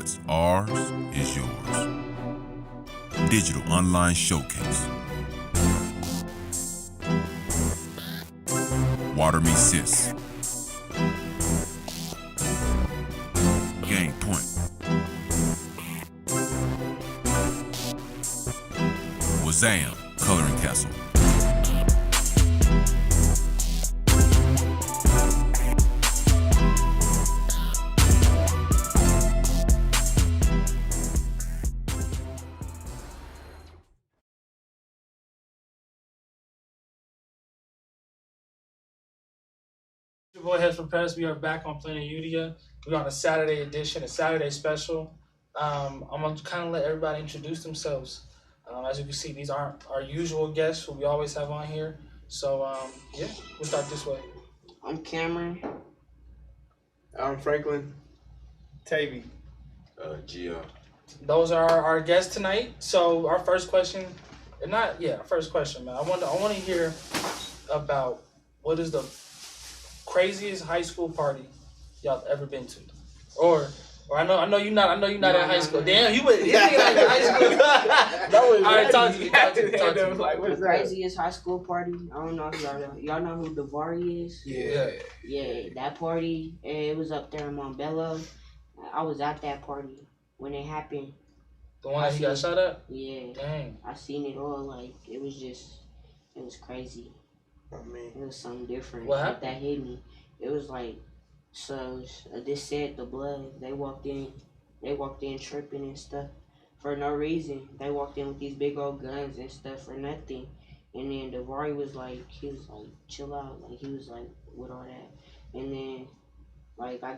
What's ours is yours. Digital online showcase. Water Me Sis. Game Point. Wazam, Coloring Castle. Your boy Heads for Press. We are back on Planet YOUDIA. We're on a Saturday edition, a Saturday special. I'm going to kind of let everybody introduce themselves. As you can see, these aren't our usual guests who we always have on here. So, yeah, we'll start this way. I'm Cameron. I'm Franklin. Tavy. Gio. Those are our guests tonight. So, our first question, first question, man. I want to hear about what is the craziest high school party y'all ever been to, or I know you're not in high school. Damn, you went like high school. All right, talk to me. The craziest high school party. I don't know if y'all know who Davari is. Yeah, that party. It was up there in Montbello. I was at that party when it happened. The one that he got shot at. Yeah. Dang. I seen it all. Like it was crazy. I mean, It was something different. What Like, happened? that hit me. It was like, so this said the blood. They walked in tripping and stuff for no reason. They walked in with these big old guns and stuff for nothing. And then Davari was like, chill out. Like he was like with all that. And then like I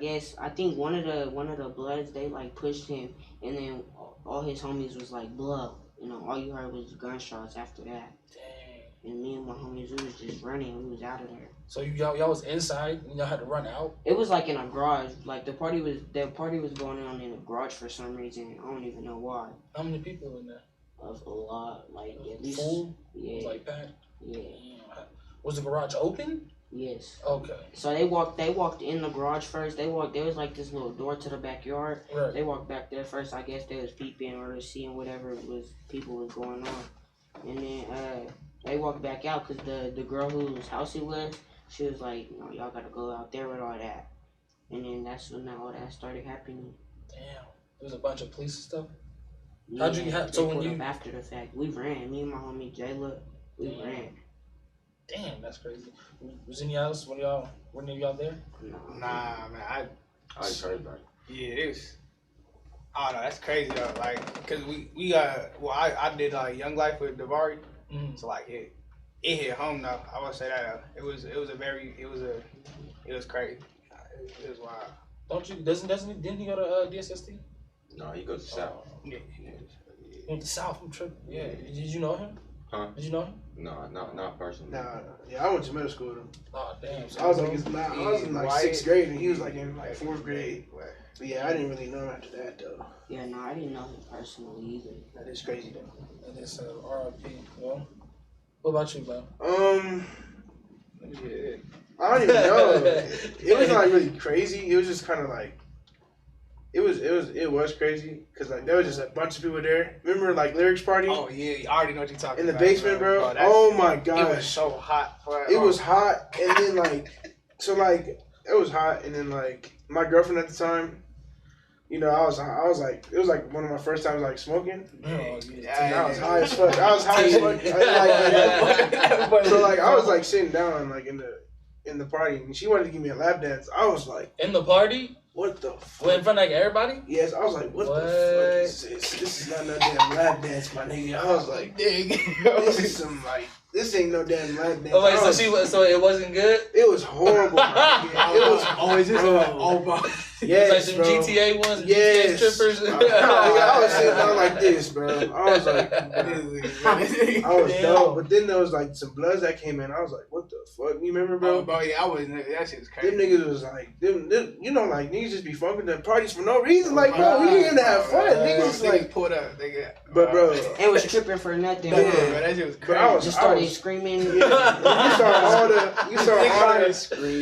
think one of the Bloods, they like pushed him, and then all his homies was like blow. You know, all you heard was gunshots after that. Dang. And me and my homies, we was just running. We was out of there. So y'all was inside and y'all had to run out. It was like in a garage. Like the party was going on in a garage for some reason. I don't even know why. How many people were in there? A lot, like at least. Full? Yeah. It was like packed. Yeah. Damn. Was the garage open? Yes. Okay. So they walked in the garage first. There was like this little door to the backyard. Right. They walked back there first. I guess they was peeping or seeing whatever people was going on. And then they walked back out because the girl whose house it was, she was like, no, y'all gotta go out there with all that. And then that's when all that started happening. Damn. There was a bunch of police and stuff. Yeah, How'd you get? So they when pulled you up after the fact, we ran. Me and my homie Jayla, we ran. Damn, that's crazy. Was any else? Were any of y'all there? nah, man. I just heard about it. Yeah, it was. Oh no, that's crazy though. Like, cause I did Young Life with Davari, so like it hit home though. I would say that it was crazy. It was wild. Don't you? Didn't he go to DSST? No, he goes to South. Yeah. He went to South. I'm tripping. Yeah. Did you know him? Huh? Did you know him? No, not personally. Nah, yeah, I went to middle school with him. Oh damn. So I was in like White. 6th grade and he was like in like 4th grade. But yeah, I didn't really know him after that though. Yeah, no, I didn't know him personally either. That is crazy though. And it's RIP. Well, what about you, bro? Yeah. I don't even know. It was not really crazy. It was just kind of like it was crazy because like there was just a bunch of people there. Remember like Lyrics Party? Oh yeah, I already know what you're talking in the about. basement, bro. Oh my god, It was so hot. It was hot, and then like it was hot, and then like my girlfriend at the time, you know, I was like, it was like one of my first times like smoking. Oh, And I was high as fuck. I was high as fuck. So like I was like sitting down like in the party, and she wanted to give me a lap dance. I was like, in the party? what the fuck? Well, in front of like everybody? Yes, I was like, what the fuck is this? This is not no damn lap dance, my nigga. I was like, this is some like, this ain't no damn lap dance. Oh wait, so it wasn't good? It was horrible. It was always just bro. Yes, it's like some GTA ones, yes. GTA strippers. I was sitting down like this, bro. I was like, I was dumb. But then there was like some bloods that came in. I was like, what the fuck? You remember, bro? Oh, bro, yeah, I was. That shit was crazy. Them niggas was like, them, you know, like niggas just be funking the parties for no reason. Like, bro, we here to have fun. Niggas like pulled up. But bro, It was tripping for nothing. bro, huh? that shit was But I crazy. was- Just started screaming. you saw all the You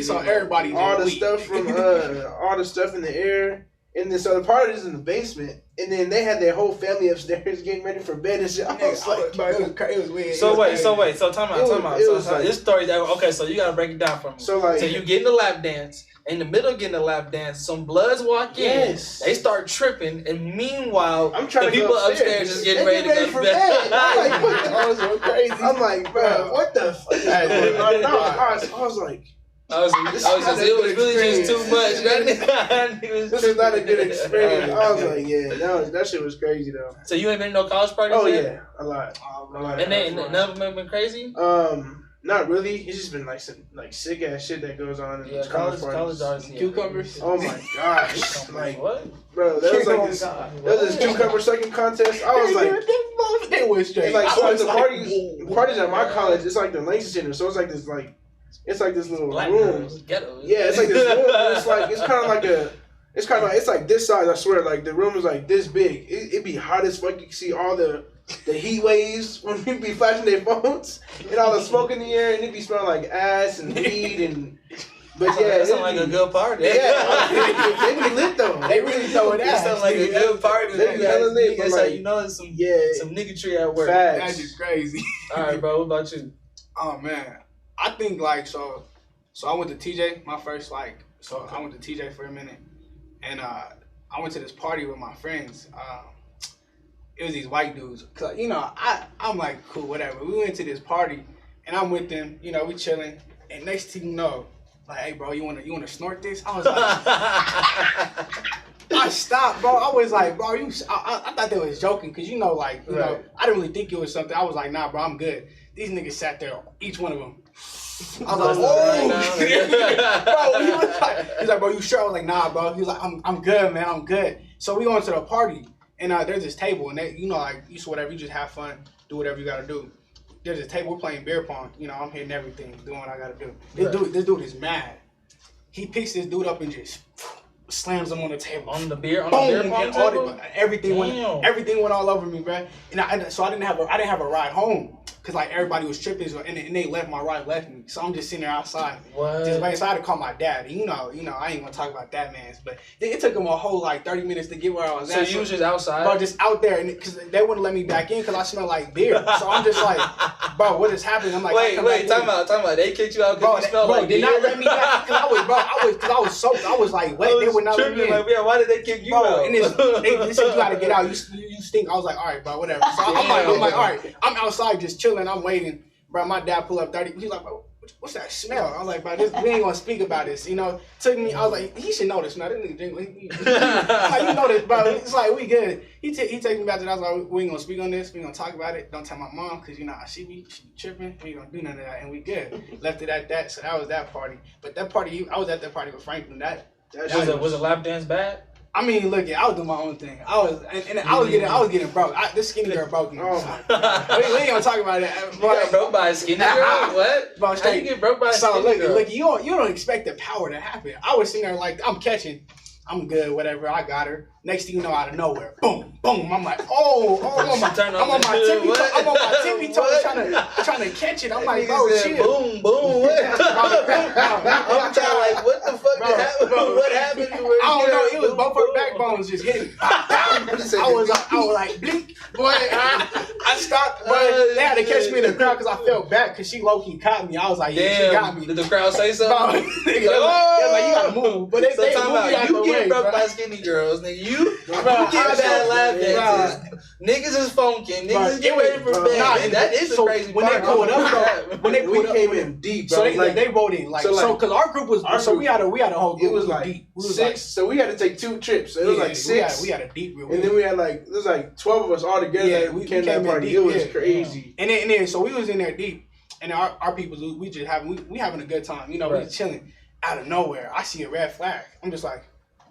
saw everybody. all the stuff from all the stuff in the air. And then so the party is in the basement, and then they had their whole family upstairs getting ready for bed and shit. I was like, bro, it was weird. So It was wait, crazy. so time out. It was So like- this story, okay, so you gotta break it down for me. So like, So you get in the lap dance. In the middle of getting the lap dance, some Bloods walk in. Yes. They start tripping, and meanwhile, I'm trying the to go people upstairs. upstairs is getting They ready to go to for bed. I'm like, what the I was so crazy. I'm like, bro, what the fuck is going on? I was like, It was really just too much. this is not a good experience. I was like, yeah, that shit was crazy though. So you ain't been to no college parties Oh yet? yeah, a lot. And none of them have been crazy? Not really. It's just been like some like sick ass shit that goes on in Yeah, college parties. ours. Cucumbers? Oh my gosh, like what? bro, there was like Oh, this, God. there was this cucumber sucking contest. I was like, they went straight. it's like I so was the like, parties at my college. It's like the Langston Center, so it's like this little Black room. girls, ghetto. Yeah, it's like this room. And it's kind of like this size. I swear, like the room is like this big. It be hot as fuck. You can see all the heat waves when people be flashing their phones and all the smoke in the air, and it be smelling like ass and weed and. But yeah, that sounds like a good party. Yeah, they be lit though. They really throwing That ass. sounds like a good party. They be hella lit, but That's how like- you know it's some Yeah, niggatry at work. facts. That's just crazy. All right, bro. What about you? Oh man, I think like so I went to TJ my first I went to TJ for a minute, and I went to this party with my friends. It was these white dudes, cause I'm like cool whatever. We went to this party, and I'm with them. You know, we chilling, and next thing you know, like, hey bro, you wanna snort this? I was like, I stopped, bro. I was like, bro, I thought they was joking, cause you know, I didn't really think it was something. I was like, nah, bro, I'm good. These niggas sat there, each one of them. I was like, oh, bro. He's like, bro, you sure? I was like, nah, bro. He was like, I'm good, man. I'm good. So we going to the party, and there's this table, and they, like, you whatever, you just have fun, do whatever you gotta do. There's this table, we're playing beer pong. I'm hitting everything, doing what I gotta do. This dude is mad. He picks this dude up and just slams him on the table. On the beer Boom, pong and table? everything Damn. everything went all over me, bro. And I didn't have a ride home, cause like everybody was tripping, and they left my ride left me. So I'm just sitting there outside, What? just waiting. So I had to call my dad. And you know, I ain't gonna talk about that man's, but it took him a whole 30 minutes to get where I was So at. you was just outside? Bro, just out there, and cause they wouldn't let me back in, cause I smell like beer. So I'm just like, bro, what is happening? I'm like, wait, time time out. They kicked you out Bro, because you smell like did beer? not let me back, cause I was soaked. I was like wet. They would not let me in. Like, yeah, why did they kick you Bro, out? and they said you gotta get out. You stink. I was like, all right, bro, whatever. So I'm like, all right. I'm outside just chilling. I'm waiting. Bro, my dad pulled up 30. He's like, bro, what's that smell? I was like, bro, we ain't gonna speak about this. Took me. I was like, he should know this smell. This nigga drink. Like, you know this, bro. It's like we good. He takes me back to that. I was like, we ain't gonna speak on this. We gonna talk about it. Don't tell my mom, cause she be tripping. We ain't gonna do none of that, and we good. Left it at that. So that was that party. But that party, I was at that party with Franklin. Was a lap dance bad? I mean, look, I was doing my own thing. I was getting broke. This skinny girl broke me. Oh my God. we ain't gonna talk about it. You got broke by a skinny girl? What? Bro, How you get broke by a So skinny girl? look, you don't expect the power to happen. I was sitting there like, I'm catching, I'm good, whatever. I got her. Next thing you know, out of nowhere, boom, boom. I'm like, I'm on my tippy toes trying to catch it. I'm like, bro, chill. Boom, boom. I'm trying like, what the fuck happened? What happened? I don't know. It was both her backbones just hitting. I was like, blink, boy. I stopped, but they had to catch me in the crowd because I felt bad because she low key caught me. I was like, yeah, she got me. Did the crowd say Bro, something? they was like, you gotta move. But they So moved talking me out about the you way, get broke bro. by skinny girls, nigga. You Bro, get bad lap bro. dances. Niggas is funky. Niggas get ready for bro. bed. Nah, And that is a so crazy when they part. pulled up, though, when they We pulled up, came in deep, bro. so they wrote in because our group was we had a whole group. It was like deep. We was 6, so we had to take 2 trips. So it was like 6. We had a deep group. And then we had it was like 12 of us all together. Yeah, we we came to came that in party. deep, It was yeah. crazy. And then so we was in there deep, and our people we just we having a good time. We just chilling. Out of nowhere, I see a red flag. I'm just like,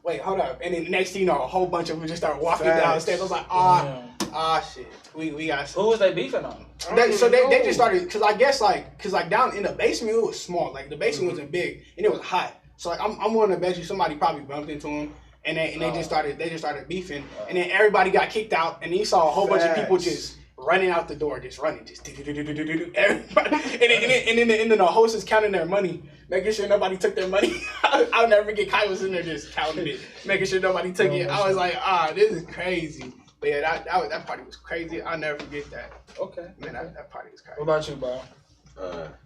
wait, hold up. And then the next thing you know, a whole bunch of them just start walking downstairs. I was like, shit, we got. Who was they beefing on? They just started because I guess cause down in the basement it was small. Like the basement wasn't big and it was hot. So like I'm willing to bet you somebody probably bumped into him and they just started beefing and then everybody got kicked out and you saw a whole bunch of people just running out the door, just running, just everybody. And then the host is counting their money. making sure nobody took their money. I'll never forget Kai was in there just counting it, making sure nobody took it. I was like, this is crazy. But yeah, that party was crazy. I'll never forget that. Okay. Man, that party was crazy. What about you, bro?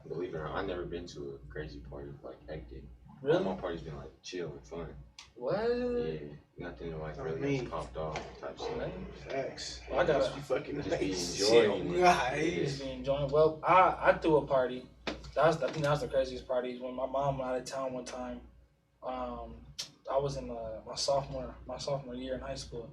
Believe it or not, I've never been to a crazy party like hectic. Really? All my party's been like chill and fun. What? Yeah, nothing like really gets popped off type stuff. Facts. Well, I gotta be fucking Just be nice. enjoying it. just be enjoying. Well, I threw a party. I think that was the craziest party. When my mom went out of town one time. I was in my sophomore year in high school.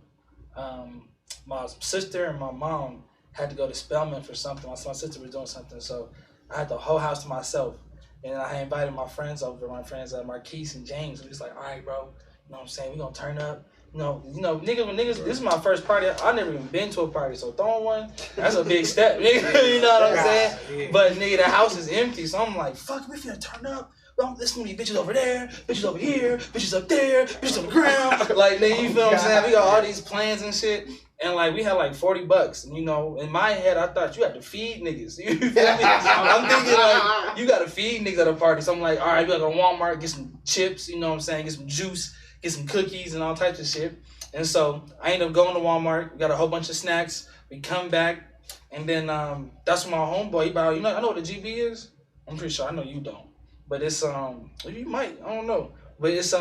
My sister and my mom had to go to Spelman for something. My sister was doing something, so I had the whole house to myself. And I invited my friends over, Marquise and James. We was like, all right, bro, you know what I'm saying? We gonna turn up. You know, niggas, this is my first party. I never even been to a party, so throwing one, that's a big step, nigga. You know what I'm saying? Yeah. But nigga, the house is empty, so I'm like, fuck, we finna turn up. There's gonna be bitches over there, bitches over here, bitches up there, bitches on the ground. Like, nigga, you feel what I'm saying? We got all these plans and shit. And like, we had like $40. And, you know, in my head, I thought you had to feed niggas. You feel me? I'm thinking like, you gotta feed niggas at a party. So I'm like, all right, we gotta go to Walmart, get some chips, you know what I'm saying? Get some juice, get some cookies and all types of shit. And so I ended up going to Walmart, got a whole bunch of snacks. We come back, and then that's when my homeboy, he bought, I know what a GB is? I'm pretty sure, I know you don't. But it's, you might, I don't know. But it's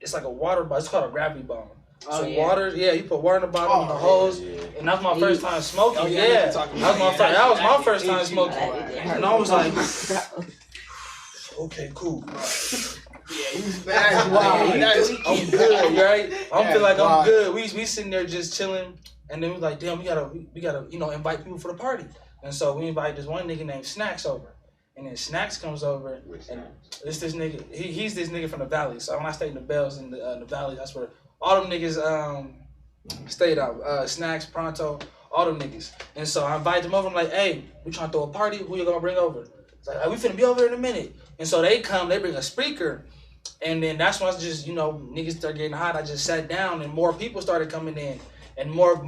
it's like a water bottle, it's called a gravity bomb. So water, you put water in the bottom, the hose, and that's my first time smoking. That was my first time smoking, and I was like, okay, cool. I'm good, right? I feel like I'm good. We sitting there just chilling, and then we like, damn, we gotta, invite people for the party, and so we invite this one nigga named Snacks over. And then Snacks comes over, and it's this nigga. He's this nigga from the Valley. So when I stayed in the Bells in the Valley, that's where all them niggas stayed out. Snacks, Pronto, all them niggas. And so I invited them over. I'm like, hey, we trying to throw a party. Who you gonna bring over? It's like, hey, we finna be over in a minute. And so they come, they bring a speaker. And then that's when I just, niggas start getting hot. I just sat down, and more people started coming in. And more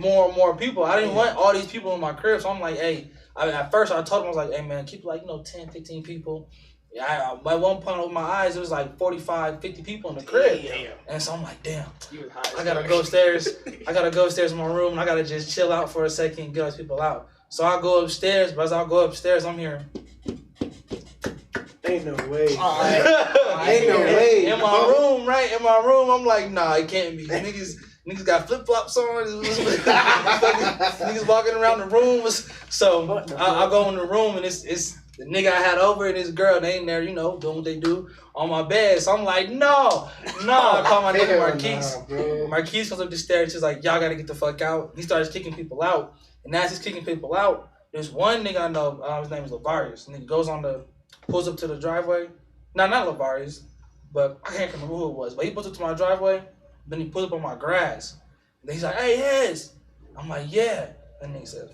people. I didn't want all these people in my crib. So I'm like, hey. At first, I told him, I was like, hey, man, keep 10, 15 people. At one point with my eyes, it was like 45, 50 people in the crib. Damn. And so I'm like, damn, I got to go upstairs. I got to go upstairs in my room, and I got to just chill out for a second and get those people out. So I go upstairs, but as I go upstairs, I'm hearing. Ain't no way. Ain't no way. In my room, right? In my room, I'm like, nah, it can't be. Niggas got flip-flops on. Niggas walking around the room. So I go in the room, and it's the nigga I had over and this girl. They in there, doing what they do on my bed. So I'm like, no. I call my nigga Marquise. Marquise comes up the stairs. She's like, y'all gotta get the fuck out. He starts kicking people out. And as he's kicking people out, there's one nigga I know. His name is Lavarius. And he pulls up to the driveway. No, not Lavarius, but I can't remember who it was. But he pulls up to my driveway. Then he pulls up on my grass. And then he's like, hey, Hez. I'm like, yeah. And then he says,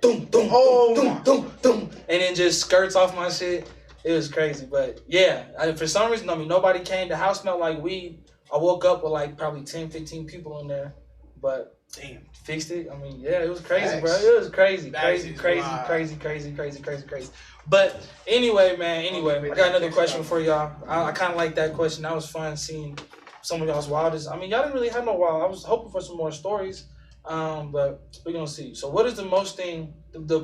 doom, doom, doom, doom, doom. And then just skirts off my shit. It was crazy. But yeah, for some reason, nobody came. The house smelled like weed. I woke up with like probably 10, 15 people in there. But damn, fixed it. It was crazy, bro. It was crazy. Crazy. But anyway, man, I got another question for y'all. I kind of like that question. That was fun seeing some of y'all's wildest. Y'all didn't really have no wild. I was hoping for some more stories, but we're gonna see. So, what is the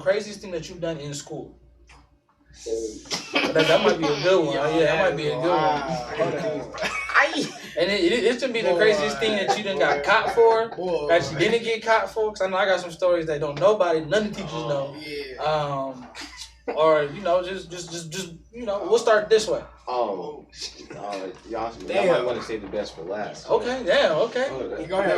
craziest thing that you've done in school? That might be a good one. That might be a good one. And it should be the craziest thing that you done got caught for, that you didn't get caught for. Because I know I got some stories that none of the teachers know. Or just we'll start this way. Y'all might want to save the best for last. Okay, damn, okay. Go ahead.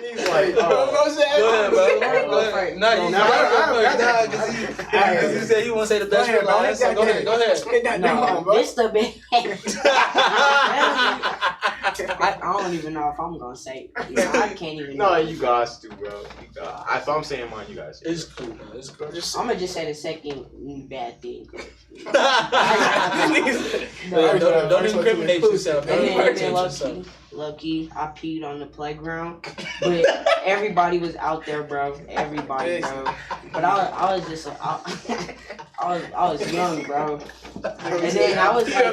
He's like, go ahead, bro. Because he said he want to say the best for last. So go ahead. No, this the best. I don't even know if I'm gonna say. I can't even. No, you guys do, bro. If I'm saying mine, you guys. It's cool, man. It's cool. I'm gonna just say the second bad thing. Don't incriminate yourself. Don't incriminate yourself. low key, I peed on the playground, but everybody was out there, bro. Everybody, bro. But I was just, I was young, bro. And then I was like,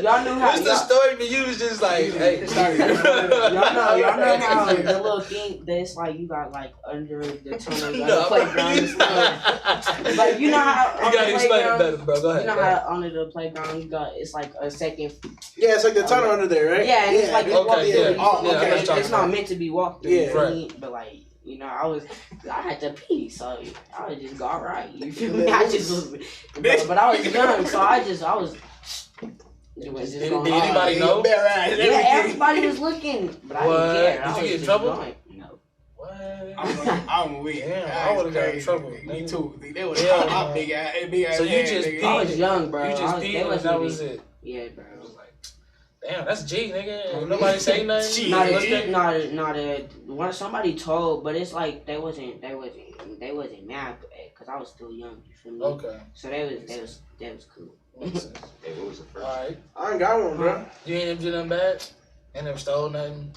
y'all knew how. What's the story to you? Was just like, hey, y'all know how the little thing that's like you got like under the tunnel of the playground and stuff. Like you know how you gotta explain it better, bro. Go ahead. You know how under the playground you got it's like a second. Yeah, it's like the tunnel under there, right? Yeah, and it's like you walk through. Okay. It's not meant to be walked through. Yeah, right. But like. You know, I had to pee, so I was just got right. You feel me? I just was, but I was young, so I was. Did anybody know? Yeah, everybody was looking, but I didn't care. Did you get in trouble? No. What? I'm weak. Damn, I would have got in trouble. Me too. They would have my big ass. So you just peed. I was young, bro. You just peed and that was it. Yeah, bro. Damn, that's G, nigga. Ain't nobody say nothing. Not somebody told, but it's like they wasn't mad because I was still young. You feel me? Okay. So that was cool. Hey, what was the first? Alright. I ain't got one, bro. You ain't never did nothing bad? Ain't never stole nothing?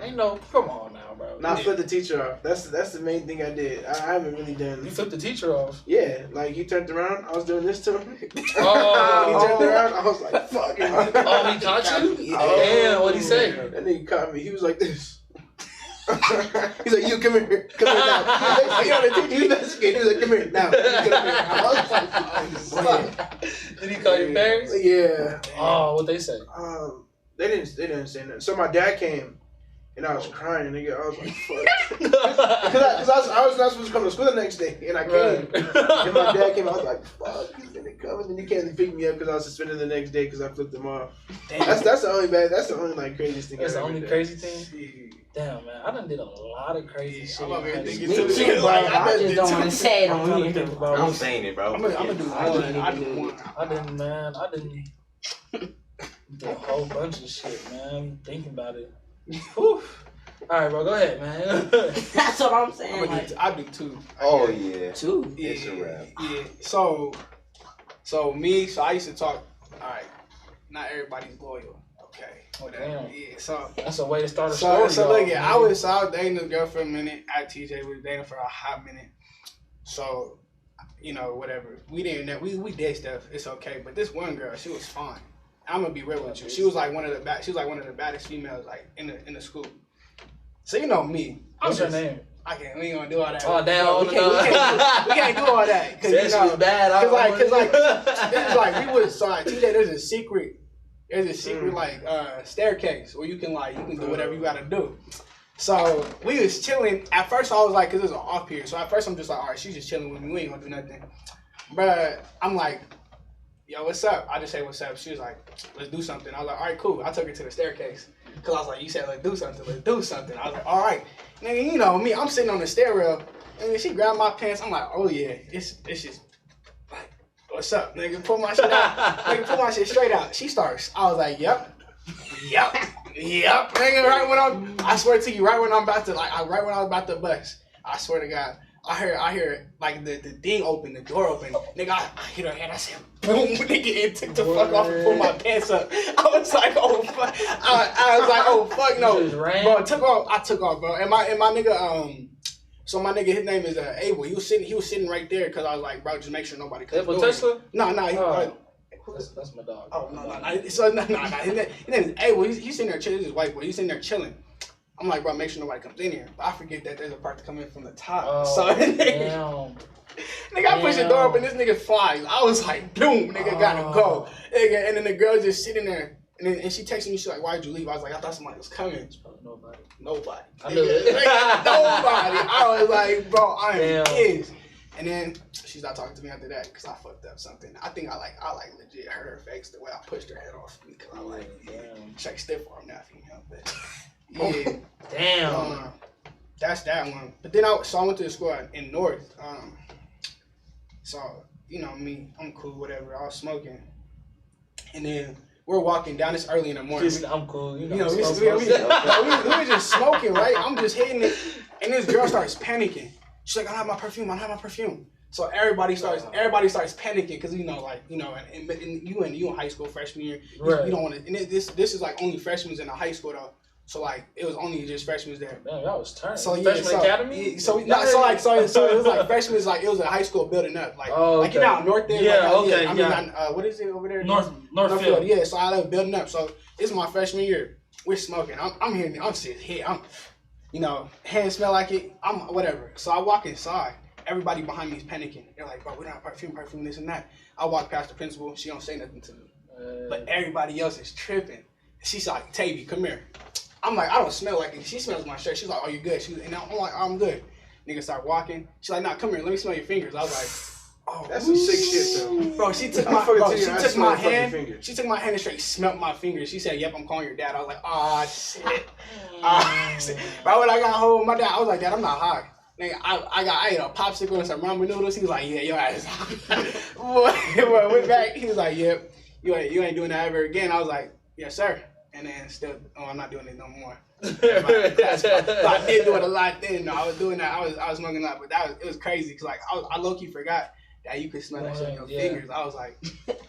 Ain't no, come on now, bro. Not flip the teacher off. That's the main thing I did. I haven't really done. You flipped the teacher off? Yeah, like he turned around. I was doing this to him. Oh. He turned around. I was like, "Fuck." Oh, he caught you? Yeah. Damn, what'd he say? That nigga caught me. He was like this. He's like, "You come here now." He was investigating. He was like, "Come here now." I was like, "Fuck." Did he call your parents? Yeah. Oh, what they say? They didn't say nothing. So my dad came. And I was crying, nigga. I was like, fuck. Because I was not supposed to come to school the next day. And I came. And my dad came. I was like, fuck, he's gonna come. And then he came and picked me up because I was suspended the next day because I flipped him off. Damn. That's the only like craziest thing. That's the only crazy thing? Shit. Damn, man. I done did a lot of crazy shit. I'm over here thinking Me too, bro. I just don't want to say it on here. I'm saying it, bro. I'm gonna do one. I didn't do a whole bunch of shit, man. I'm thinking about it. Whew. All right, bro. Go ahead, man. That's what I'm saying. I do two. Oh yeah. Two. Yeah, It's a wrap. Yeah. So I used to talk. All right. Not everybody's loyal. Okay. Whatever. Damn. Yeah. So That's a way to start a story. So look, I was dating this girl for a minute. At TJ, we was dating for a hot minute. So, you know, whatever. We did stuff. It's okay. But this one girl, she was fine. I'm gonna be real with you. She was like one of the baddest females like in the school. So you know me. What's her name? We ain't gonna do all that. Oh damn! We can't do all that. Cause she was bad. TJ, there's a secret staircase where you can do whatever you gotta do. So we was chilling. At first I was like, cause there's an off here. So at first I'm just like, all right, she's just chilling with me. We ain't gonna do nothing. But I'm like, yo, what's up? I just say what's up. She was like, let's do something. I was like, all right, cool. I took her to the staircase. Cause I was like, you said let's do something. I was like, all right. Nigga, you know me, I'm sitting on the stairrail, and then she grabbed my pants. I'm like, oh yeah, it's just like, what's up, nigga? Pull my shit out. Nigga, pull my shit straight out. She starts. I was like, yep. Nigga, I swear to you, right when I was about to bust, I swear to God, I hear like the thing open, the door open. Nigga, I hit her head. I said, boom, nigga, it took the fuck off and pulled my pants up. I was like, oh fuck. I was like, oh fuck no, bro. I took off, bro. And my nigga, so my nigga, his name is Abel. He was sitting right there because I was like, bro, just make sure nobody comes. Abel Tesla? No. That's my dog. Oh no. So no. His name is Abel. He's sitting there chilling. He's white boy. He's sitting there chilling. I'm like, bro, make sure nobody comes in here. But I forget that there's a part to come in from the top. Oh, so damn. Nigga, I push the door open, this nigga flies. I was like, boom, nigga, gotta go. Nigga, and then the girl just sitting there, and she texted me, she's like, why'd you leave? I was like, I thought somebody was coming. Nobody. I knew it. Nobody. I was like, bro, I am Damn. pissed. And then she stopped talking to me after that because I fucked up something. I think I legit hurt her face the way I pushed her head off because I she's like stiff arm now, but yeah. Damn. That's that one. But then I went to the school in North. So you know me, I'm cool, whatever. I was smoking, and then we're walking down. It's early in the morning. I'm cool. You know we were just smoking, right? I'm just hitting it, and this girl starts panicking. She's like, I don't have my perfume. So everybody starts panicking because and you in high school freshman year, you don't want to. And this is like only freshmen in the high school though. So like it was only just freshmen there. Man, y'all was turning. So freshman academy. So it was like freshmen it was a high school building up like like you know out north there. Yeah, what is it over there? Northfield. Yeah, so I live building up. So it's my freshman year. We're smoking. I'm here. I'm sitting here. Hands smell like it. I'm whatever. So I walk inside. Everybody behind me is panicking. They're like, bro, we don't have perfume, this and that. I walk past the principal. She don't say nothing to me. But everybody else is tripping. She's like, Tavy, come here. I'm like, I don't smell like it. She smells my shirt. She's like, oh, you good? And I'm like, I'm good. Nigga start walking. She's like, nah, come here. Let me smell your fingers. I was like, oh, that's some sick shit though. Bro, she took my hand and straight smelt my fingers. She said, yep, I'm calling your dad. I was like, oh, shit. But when I got home, my dad, I was like, Dad, I'm not high. Nigga, I ate a popsicle and some ramen noodles. He was like, yeah, your ass is high. Boy, went back. He was like, yep, you ain't doing that ever again. I was like, yes, sir. And then still, I'm not doing it no more. But I did do it a lot then. No, I was doing that. I was smoking a lot, but it was crazy because like I low key forgot that you could smell that shit on your fingers. I was like,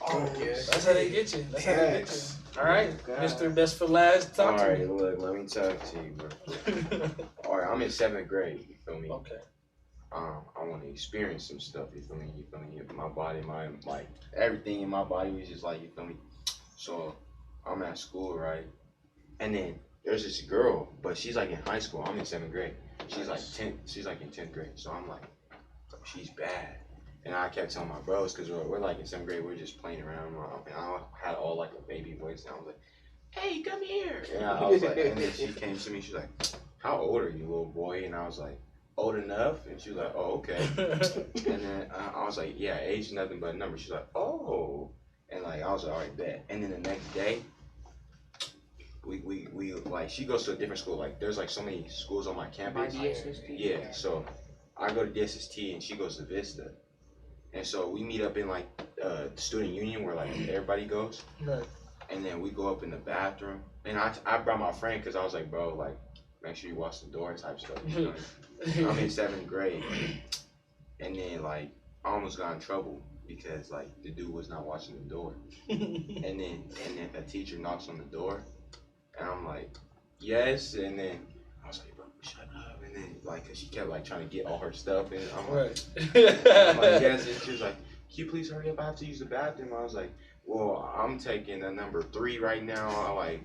oh yeah. That's how they get you. That's how they get you. All right, Mr. Best for Last, talk to me. All right, look, let me talk to you, bro. All right, I'm in 7th grade. You feel me? Okay. I want to experience some stuff. You feel me? My body, like everything in my body was just like, you feel me? So I'm at school, right? And then there's this girl, but she's like in high school. I'm in 7th grade. She's like in 10th grade. So I'm like, she's bad. And I kept telling my bros, because we're like in 7th grade, we're just playing around. And I had all like a baby voice. And I was like, hey, come here. And I was like, and then she came to me. She's like, how old are you, little boy? And I was like, old enough. And she was like, oh, okay. And then I was like, yeah, age is nothing but a number. She's like, oh. And like, I was like, all right, bet. And then the next day, we like, she goes to a different school. Like, there's like so many schools on my campus. Yeah, so I go to DSST and she goes to Vista. And so we meet up in like the student union where like everybody goes. Right. And then we go up in the bathroom. And I brought my friend because I was like, bro, like, make sure you watch the door type stuff. You know? I'm in 7th grade. And then like, I almost got in trouble because like the dude was not watching the door. and then a teacher knocks on the door. And I'm like, yes. And then I was like, bro, shut up. And then like, cause she kept like trying to get all her stuff. And I'm like, yes. And she was like, can you please hurry up? I have to use the bathroom. I was like, well, I'm taking a number 3 right now. I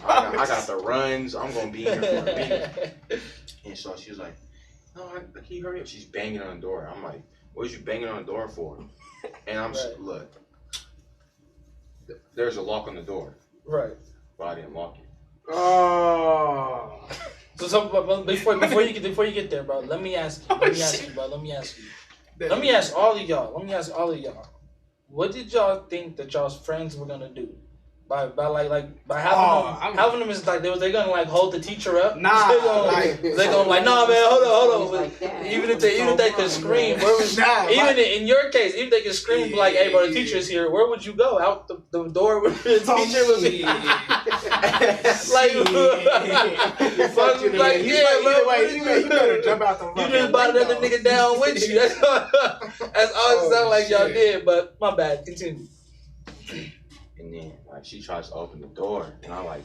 got the runs. I'm gonna be here for a minute. And so she was like, no, can you hurry up? She's banging on the door. I'm like, what is you banging on the door for? And I'm look, there's a lock on the door. Right. But I didn't lock it. Oh. So before you get there, bro, let me ask you. Let me ask all of y'all. What did y'all think that y'all's friends were gonna do? By having them is like they gonna like hold the teacher up. Nah, they gonna like nah man, hold on. Like even if they could scream, even in your case, even if they could scream like, hey bro, the teacher's here, where would you go? Out the door where the teacher was be. You better jump out the You just brought another nigga down with you. That's all it sounded like y'all did, but my bad, continue. And then like she tries to open the door, and I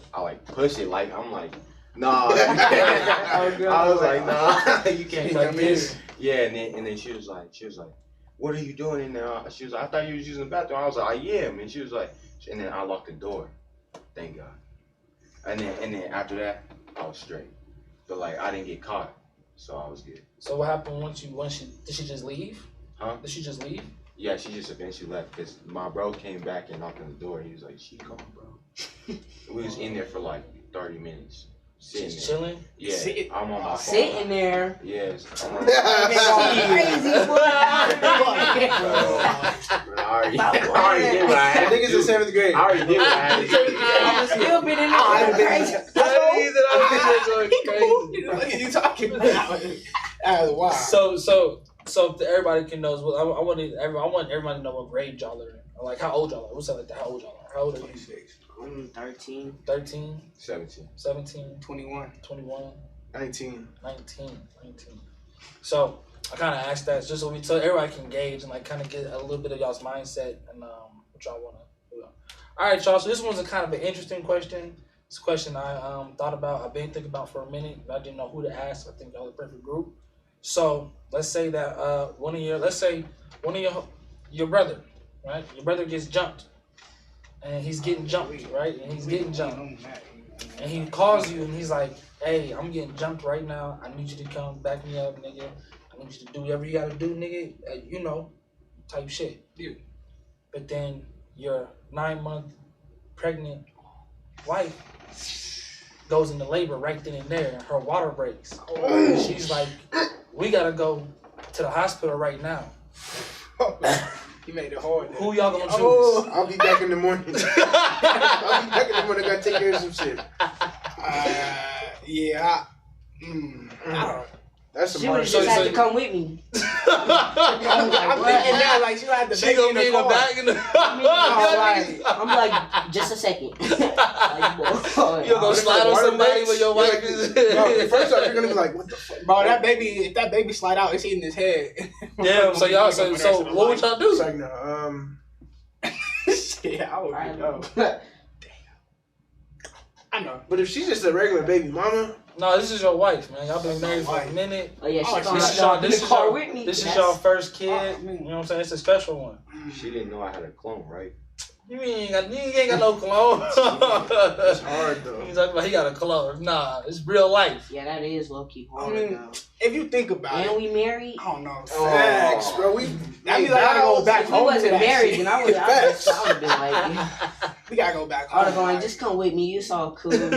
push it like I'm like, nah. I was like, nah, you can't come in. Yeah, and then she was like, what are you doing in there? She was like, I thought you was using the bathroom. I was like, I am. And she was like, and then I locked the door. Thank God. And then after that, I was straight. But like I didn't get caught, so I was good. So what happened did she just leave? Huh? Did she just leave? Yeah, she just eventually left because my bro came back and knocked on the door. He was like, she gone, bro. We was in there for like 30 minutes. Just chilling? Yeah, I'm on my phone. Sitting there. Yes. I'm on Crazy boy. I already did what I had to do. Niggas in 7th grade. I already did what I had to do. I've still been in there crazy. What are you talking about? Wow. So everybody can know, I want everybody to know what grade y'all are in. Like how old y'all are. What's that like? How old y'all are? How old are you? I'm 13. 13? 17. 21. 21? 19. 19. So I kind of asked that just so everybody can gauge and like kind of get a little bit of y'all's mindset and what y'all want to do. All right, y'all. So this one's a kind of an interesting question. It's a question I thought about. I've been thinking about for a minute. But I didn't know who to ask. I think y'all are the perfect group. So let's say that one of your brother, right? Your brother gets jumped, and he's getting jumped, right? And he's getting jumped, and he calls you and he's like, "Hey, I'm getting jumped right now. I need you to come back me up, nigga. I need you to do whatever you gotta do, nigga. You know, type shit." Yeah. But then your 9-month pregnant wife goes into labor right then and there, and her water breaks. And she's like, "We gotta go to the hospital right now." You made it hard. Who y'all gonna choose? I'll be back in the morning. I'll be back in the morning. I gotta take care of some shit. Yeah. I don't know. That's some She hard would just shit. have to come with me. I'm thinking now, like, she had the She baby gonna in be the in the car. back in the. I'm like, just a second. Like, boy, You gonna slide on water somebody breaks, with your you're wife? No, first off, you're gonna be like, what the fuck? Bro, if that baby slide out, it's hitting his head. Damn. So y'all. So what would y'all It's do? like, no, Yeah, I would I be know. I know. but if she's just a regular baby mama, No, this is your wife, man. Y'all been married for a wife. minute. Oh yeah, Oh, she's gonna This is jump in this the is car your with me. this is That's- your first kid. I mean- You know what I'm saying? It's a special one. She didn't know I had a clone, right? You ain't got no clone. it's hard though. He's talking about he got a clone. Nah, it's real life. Yeah, that is low key hard. I mean, though. if you think about And it, we married. I don't know. Facts, bro. We That means I gotta go back If we home to wasn't that married, shit. then I would have been like, We gotta go back I home. would have gone, like, just come with me. You saw cool. But if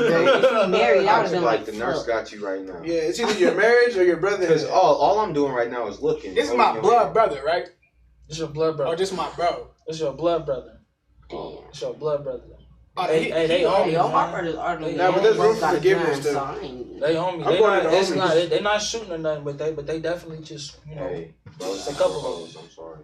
we married, I would have been like like, the nurse fuck. got you right now. Yeah, it's either your marriage or your brother. Because all I'm doing right now is looking. This is my blood brother, right? This your blood Or brother. just my bro. This your blood brother. Damn. This your blood brother. Oh, They own me, Hey, all my man. brothers are the Nah, but there's room for got a forgiveness, gun, too. so I ain't- They own me. I'm They going not, to it's the not, homies. they're not shooting or nothing, but they definitely just, you know. Hey, bro, It's a couple of those. I'm sorry.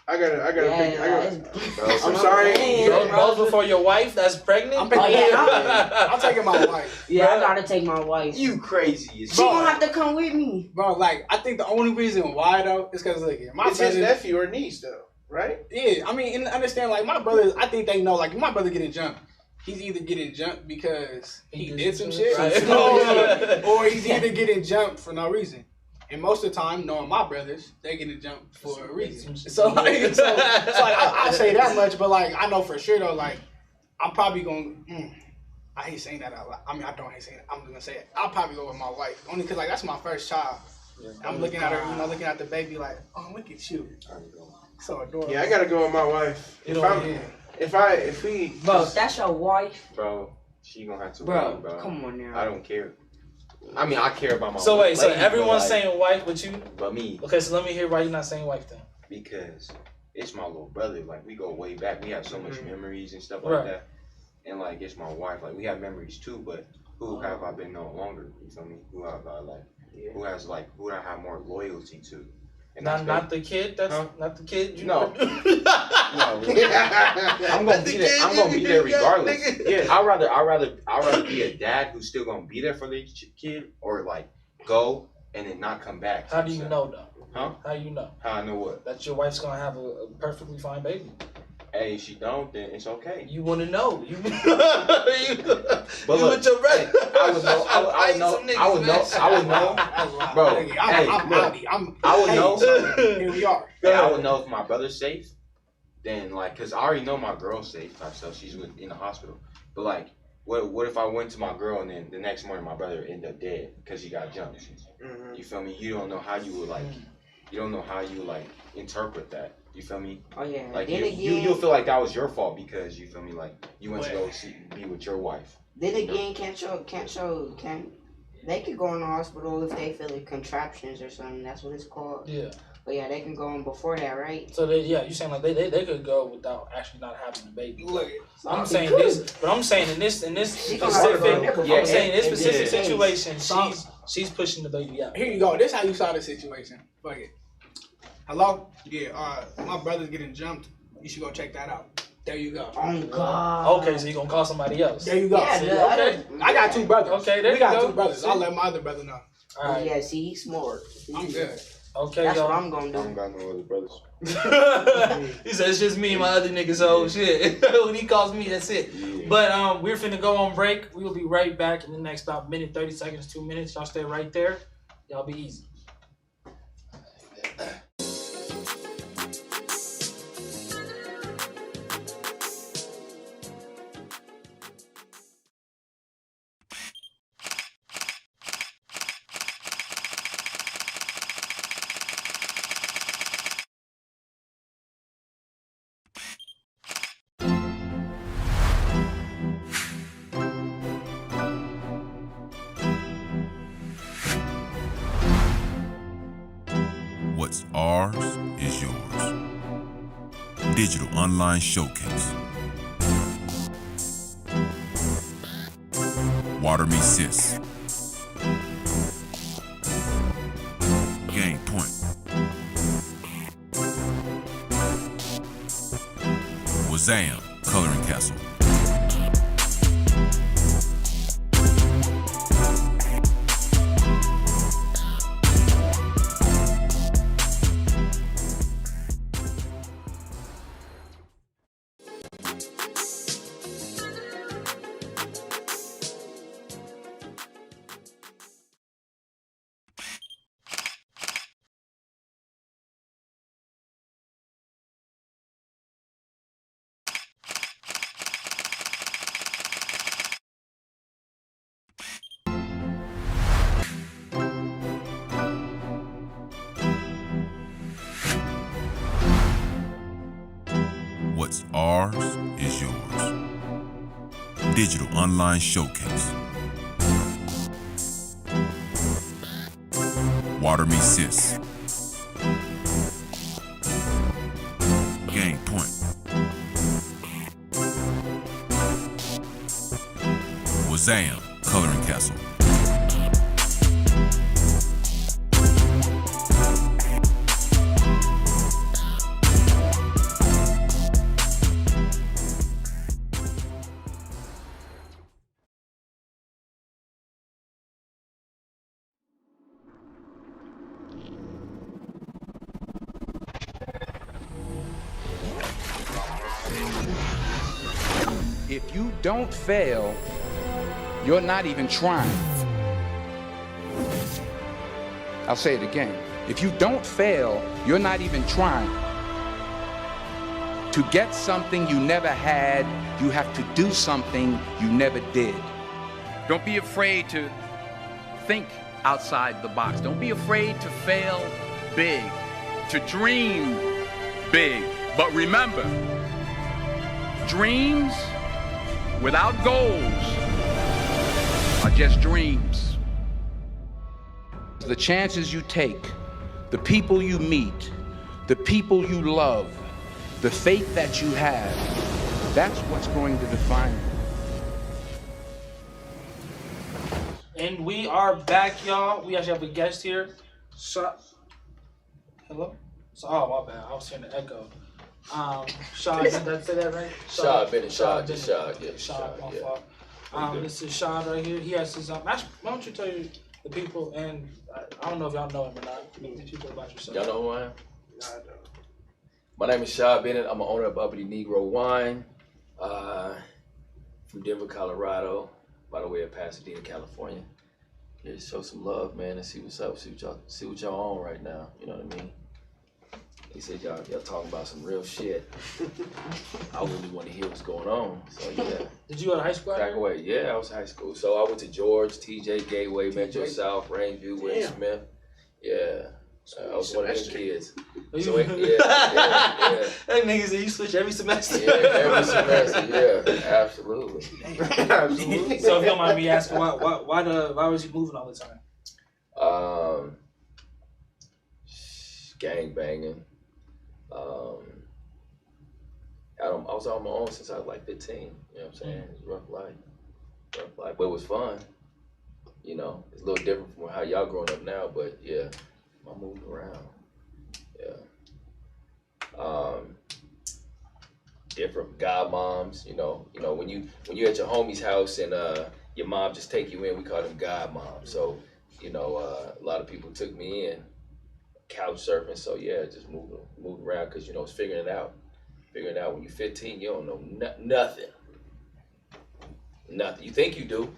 I gotta Yeah, pick. Bro, I'm sorry. Those before your wife that's pregnant? I'm picking Oh, yeah, I'm taking my wife. Yeah, I gotta take my wife. You crazy as She gonna have to come with me. Bro, like, I think the only reason why, though, is because, look, my It's his brother... nephew or niece, though, right? Yeah, I mean, and understand, like, my brothers, I think they know, like, if my brother getting jumped, he's either getting jumped because he did some shit, Right. or he's either getting jumped for no reason. And most of the time, knowing my brothers, they getting jumped for a reason. So, like, I'll say that much, but, like, I know for sure, though, like, I'm probably going to... I hate saying that out loud. I mean, I don't hate saying it. I'm going to say it. I'll probably go with my wife. Only because, like, that's my first child. I'm looking at her, you know, looking at the baby like, oh, look at you. So adorable. Yeah, I gotta go with my wife. You know, If we, Bro, if that's your wife, Bro, she gonna have to bro, wait, bro. come on now. I don't care. I mean, I care about my So wait, so lady, everyone's but, like, saying wife but you? but me, Okay, so let me hear why you're not saying wife then. because it's my little brother. Like, we go way back. We have so much memories and stuff Right. like that. And, like, it's my wife. Like, we have memories too, but who have I been no longer? You feel me? Who have I, like, who I have more loyalty to? And Not the kid. That's not the kid. You No. know? No, I'm gonna be there. I'm gonna be there regardless. Yeah, I'd rather be a dad who's still gonna be there for the kid, or like go and then not come back. How do you know though? Huh? How you know How I know what? that your wife's gonna have a perfectly fine baby? Hey, if she don't, then it's okay. You want to know. You, But you look, with your brother. I would know. I would know, bro. Hey, look, I would know. Here we are. Hey, I would know if my brother's safe. Then like, cause I already know my girl's safe. So she's in the hospital. But like, what if I went to my girl and then the next morning my brother ended up dead because he got jumped? Mhm. You feel me? You don't know how you would like. You don't know how you like interpret that. You feel me? Oh yeah. Like Then you'll feel like that was your fault because you feel me. Like you went to go be with your wife. Then again, they could go in the hospital if they feel like contraptions or something. That's what it's called. Yeah. But yeah, they can go in before that, right? So you saying like they could go without actually not having a baby. Look, I'm saying this, but I'm saying in this She gonna have to go specific, nipple. I'm saying in this Yeah, specific yeah. situation, she's pushing the baby out. here you go. This how you saw the situation. Fuck it. Hello? Yeah, my brother's getting jumped. You should go check that out. There you go. Oh God. Okay, so you gonna call somebody else? There you go. Yeah, See, the okay. I got two brothers. Okay, there we you got go. two brothers. See? I'll let my other brother know. All right. Yeah, see, he's smart. I'm good. Okay, That's y'all. what I'm gonna I don't do. got no other brothers. He said it's just me and my other niggas. So shit. When he calls me, that's it. Yeah. But we're finna go on break. We will be right back in the next about minute, 30 seconds, 2 minutes. Y'all stay right there. Y'all be easy. What's ours is yours. Digital online showcase. Water me sis. Game point. Wazam, coloring castle. What's ours is yours. Digital online showcase. Water me sis. Game point. Wazam, coloring castle. If you don't fail, you're not even trying. I'll say it again. If you don't fail, you're not even trying. To get something you never had, you have to do something you never did. Don't be afraid to think outside the box. Don't be afraid to fail big, to dream big. But remember, dreams without goals are just dreams. The chances you take, the people you meet, the people you love, the faith that you have, that's what's going to define you. And we are back, y'all. We actually have a guest here. Hello? Oh, my bad. I was hearing the echo. Shad, did I say that right? Shad Bennett, Shad, Shad, yeah. Shad, my yeah. fault. This is Shad right here. He has his actually, why don't you tell the people, and I don't know if y'all know him or not, the people about yourself. Y'all know who I am? My name is Shad Bennett. I'm an owner of Uppity Negro Wine from Denver, Colorado, by the way of Pasadena, California. Yeah, show some love, man, and see what's up, see what y'all on right now. You know what I mean? He said y'all talking about some real shit. I really want to hear what's going on. So yeah. Did you go to high school? Back away, yeah, I was high school. So I went to George, TJ, Gateway, Metro South, Rangeview, Will Smith. Yeah. I was one of them kids. So yeah. That nigga said you switch every semester. Yeah, every semester. Yeah, absolutely. Absolutely. So if you don't mind me asking, why was you moving all the time? Gang banging. I was on my own since I was like 15. You know what I'm saying? It was rough life, but it was fun. You know, it's a little different from how y'all growing up now, but yeah, I moved around. Yeah. Different godmoms. You know, when you at your homie's house and your mom just take you in, we call them godmoms. So, a lot of people took me in. couch surfing. So yeah, just moving around because it's figuring it out. Figuring out when you're 15, you don't know nothing. Nothing. You think you do.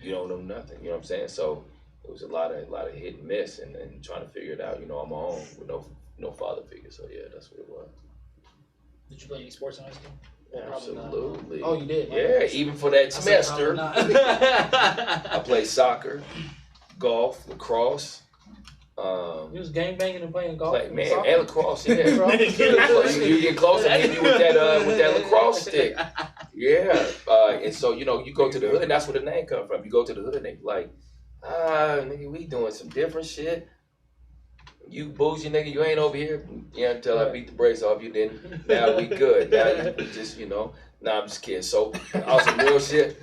You don't know nothing. You know what I'm saying? So it was a lot of hit and miss, and trying to figure it out. On my own with no father figure. So yeah, that's what it was. Did you play any sports in high school? Absolutely. Oh, you did? Yeah, even for that semester. I played soccer, golf, lacrosse. You was gang banging and playing golf. And lacrosse. Yeah, you get close and hit you with that lacrosse stick. Yeah, and so you go to the hood, and that's where the name come from. You go to the hood, and they be like, nigga, we doing some different shit. You bougie nigga, you ain't over here. Yeah, until I beat the brakes off you, then now we good. Now you just, nah, I'm just kidding. So, on some real shit,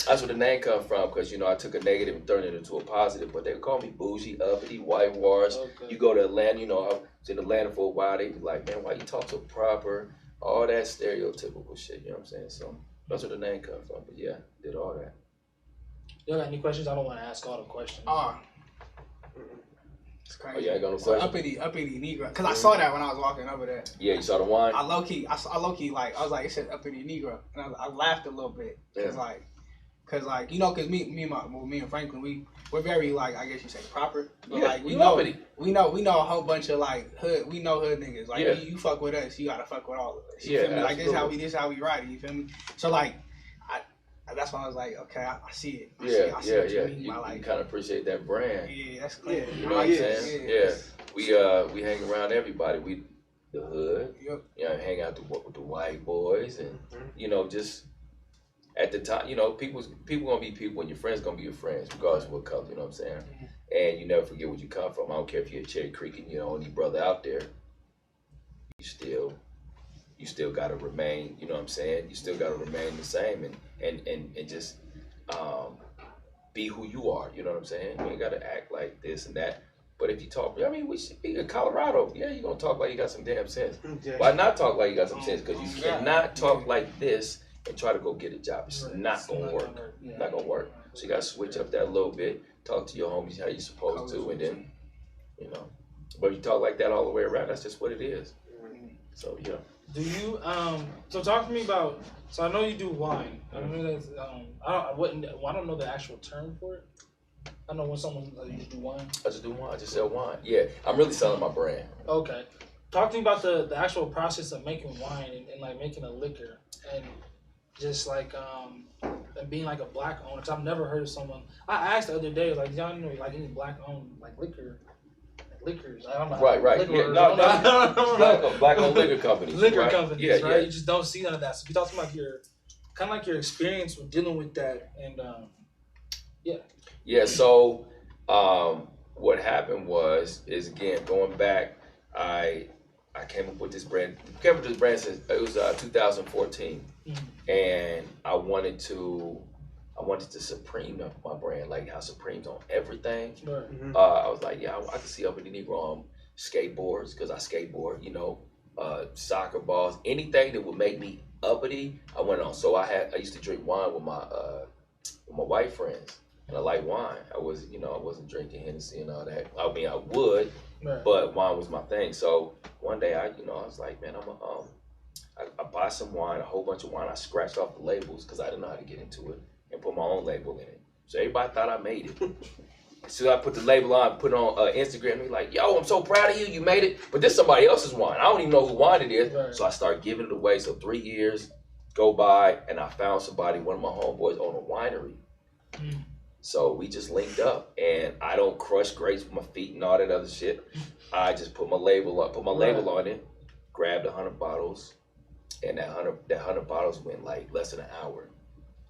that's where the name come from, because, I took a negative and turned it into a positive, but they would call me bougie, uppity, whitewash. Okay. You go to Atlanta, I was in Atlanta for a while, they be like, man, why you talk so proper? All that stereotypical shit, you know what I'm saying? So, that's where the name come from, but yeah, did all that. You got any questions? I don't want to ask all the questions. It's crazy. Oh, yeah, I got no question. Uppity Negro. Because I saw that when I was walking over there. Yeah, you saw the wine? I low key, like, I was like, it said uppity Negro. And I laughed a little bit. Because, because me and Franklin, we're very, like, I guess you say proper. But, like, we know a whole bunch of, like, hood niggas. Like, you fuck with us, you gotta fuck with all of us. You feel me? Like, this how we ride it, you feel me? So, like, that's why I was like, okay, I see it. I see what you mean. You kind of appreciate that brand. Yeah, that's clear. You know what I'm saying? Yeah. We hang around everybody. We the hood. Yep. Hang out with the white boys, and just at the time, people gonna be people, and your friends gonna be your friends, regardless of what color. You know what I'm saying? And you never forget where you come from. I don't care if you're a Cherry Creek and you're the only brother out there. You still gotta remain, you know what I'm saying? You still gotta remain the same and just be who you are, you know what I'm saying? You ain't gotta act like this and that. But if you talk, we should be in Colorado. Yeah, you're gonna talk like you got some damn sense. Why not talk like you got some sense? Because you cannot talk like this and try to go get a job. It's not gonna work. Not gonna work. So you gotta switch up that a little bit. Talk to your homies how you're supposed to, and then, But if you talk like that all the way around, that's just what it is. So yeah. Do you so talk to me about, so I know you do wine. I know that's I don't know the actual term for it. I know when someone you just do wine. I just do wine. I just sell wine. Yeah, I'm really selling my brand. Okay. Talk to me about the actual process of making wine and like making a liquor, and just like and being like a black owner. Cause I've never heard of someone. I asked the other day, like, y'all know like any black owned like liquors? I don't know. Right. Yeah, no. Black-owned liquor companies. Liquor companies, yeah, right? Yeah. You just don't see none of that. So you talk about your experience with dealing with that, and Yeah. So what happened is again going back, I came up with this brand. Since it was 2014, and I wanted to supreme my brand, like how Supreme's on everything. Right. I was like, I can see Uppity Negro on skateboards, because I skateboard, soccer balls, anything that would make me uppity, I went on. So I used to drink wine with my white friends, and I like wine. I wasn't drinking Hennessy and all that. I mean, I would, right, but wine was my thing. So one day I was like, man, I buy some wine, a whole bunch of wine. I scratched off the labels because I didn't know how to get into it, and put my own label in it. So everybody thought I made it. So I put the label on, put it on Instagram, and be like, yo, I'm so proud of you, you made it. But this is somebody else's wine. I don't even know who wine it is. Right. So I started giving it away. So 3 years go by, and I found somebody, one of my homeboys owned a winery. So we just linked up, and I don't crush grapes with my feet and all that other shit. I just put my label on it, grabbed 100 bottles, and that 100 bottles went like less than an hour.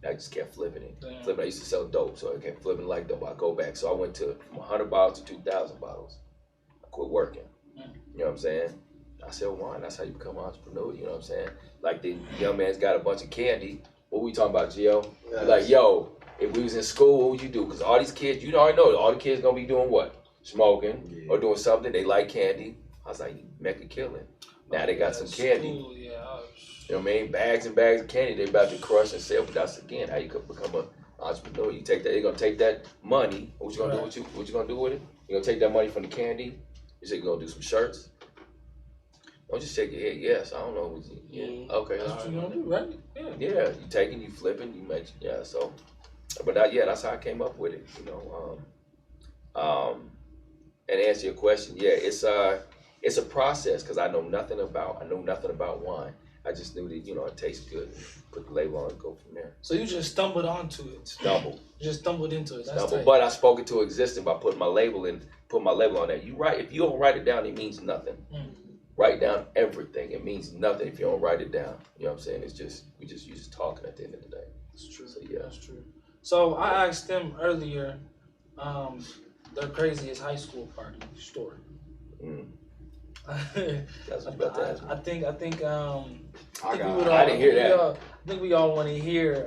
I just kept flipping it. I used to sell dope, so I kept flipping like dope. I go back. So I went from 100 bottles to 2,000 bottles. I quit working. You know what I'm saying? I sell wine. That's how you become an entrepreneur. You know what I'm saying? Like the young man's got a bunch of candy. What we talking about, Gio? Yes. Like, yo, if we was in school, what would you do? Because all these kids, you already know, all the kids gonna be doing what? Smoking or doing something. They like candy. I was like, make a killing. Now they got some candy. Cool, yeah. You know what I mean? Bags and bags of candy they about to crush and sell. But that's again how you could become an entrepreneur. You take that. They're gonna take that money. What you gonna do with you? What you gonna do with it? You gonna take that money from the candy, You said you gonna do some shirts? Don't just shake your head. Yes, I don't know. Yeah. Okay. That's what you gonna do, right? Yeah. Yeah, you taking, you flipping, you make. Yeah. So, but that's how I came up with it. You know. And to answer your question, yeah, it's a process because I know nothing about wine. I just knew that it tastes good. Put the label on and go from there. So you just stumbled onto it. Stumbled. You just stumbled into it. That's tight. But I spoke it to existence by putting my label on that. You write, if you don't write it down, it means nothing. Write down everything. It means nothing if you don't write it down. You know what I'm saying? It's just you just talking at the end of the day. That's true. So yeah, that's true. So I asked them earlier, their craziest high school party story. That's what about to ask me. I think I didn't hear that. I think we all want to hear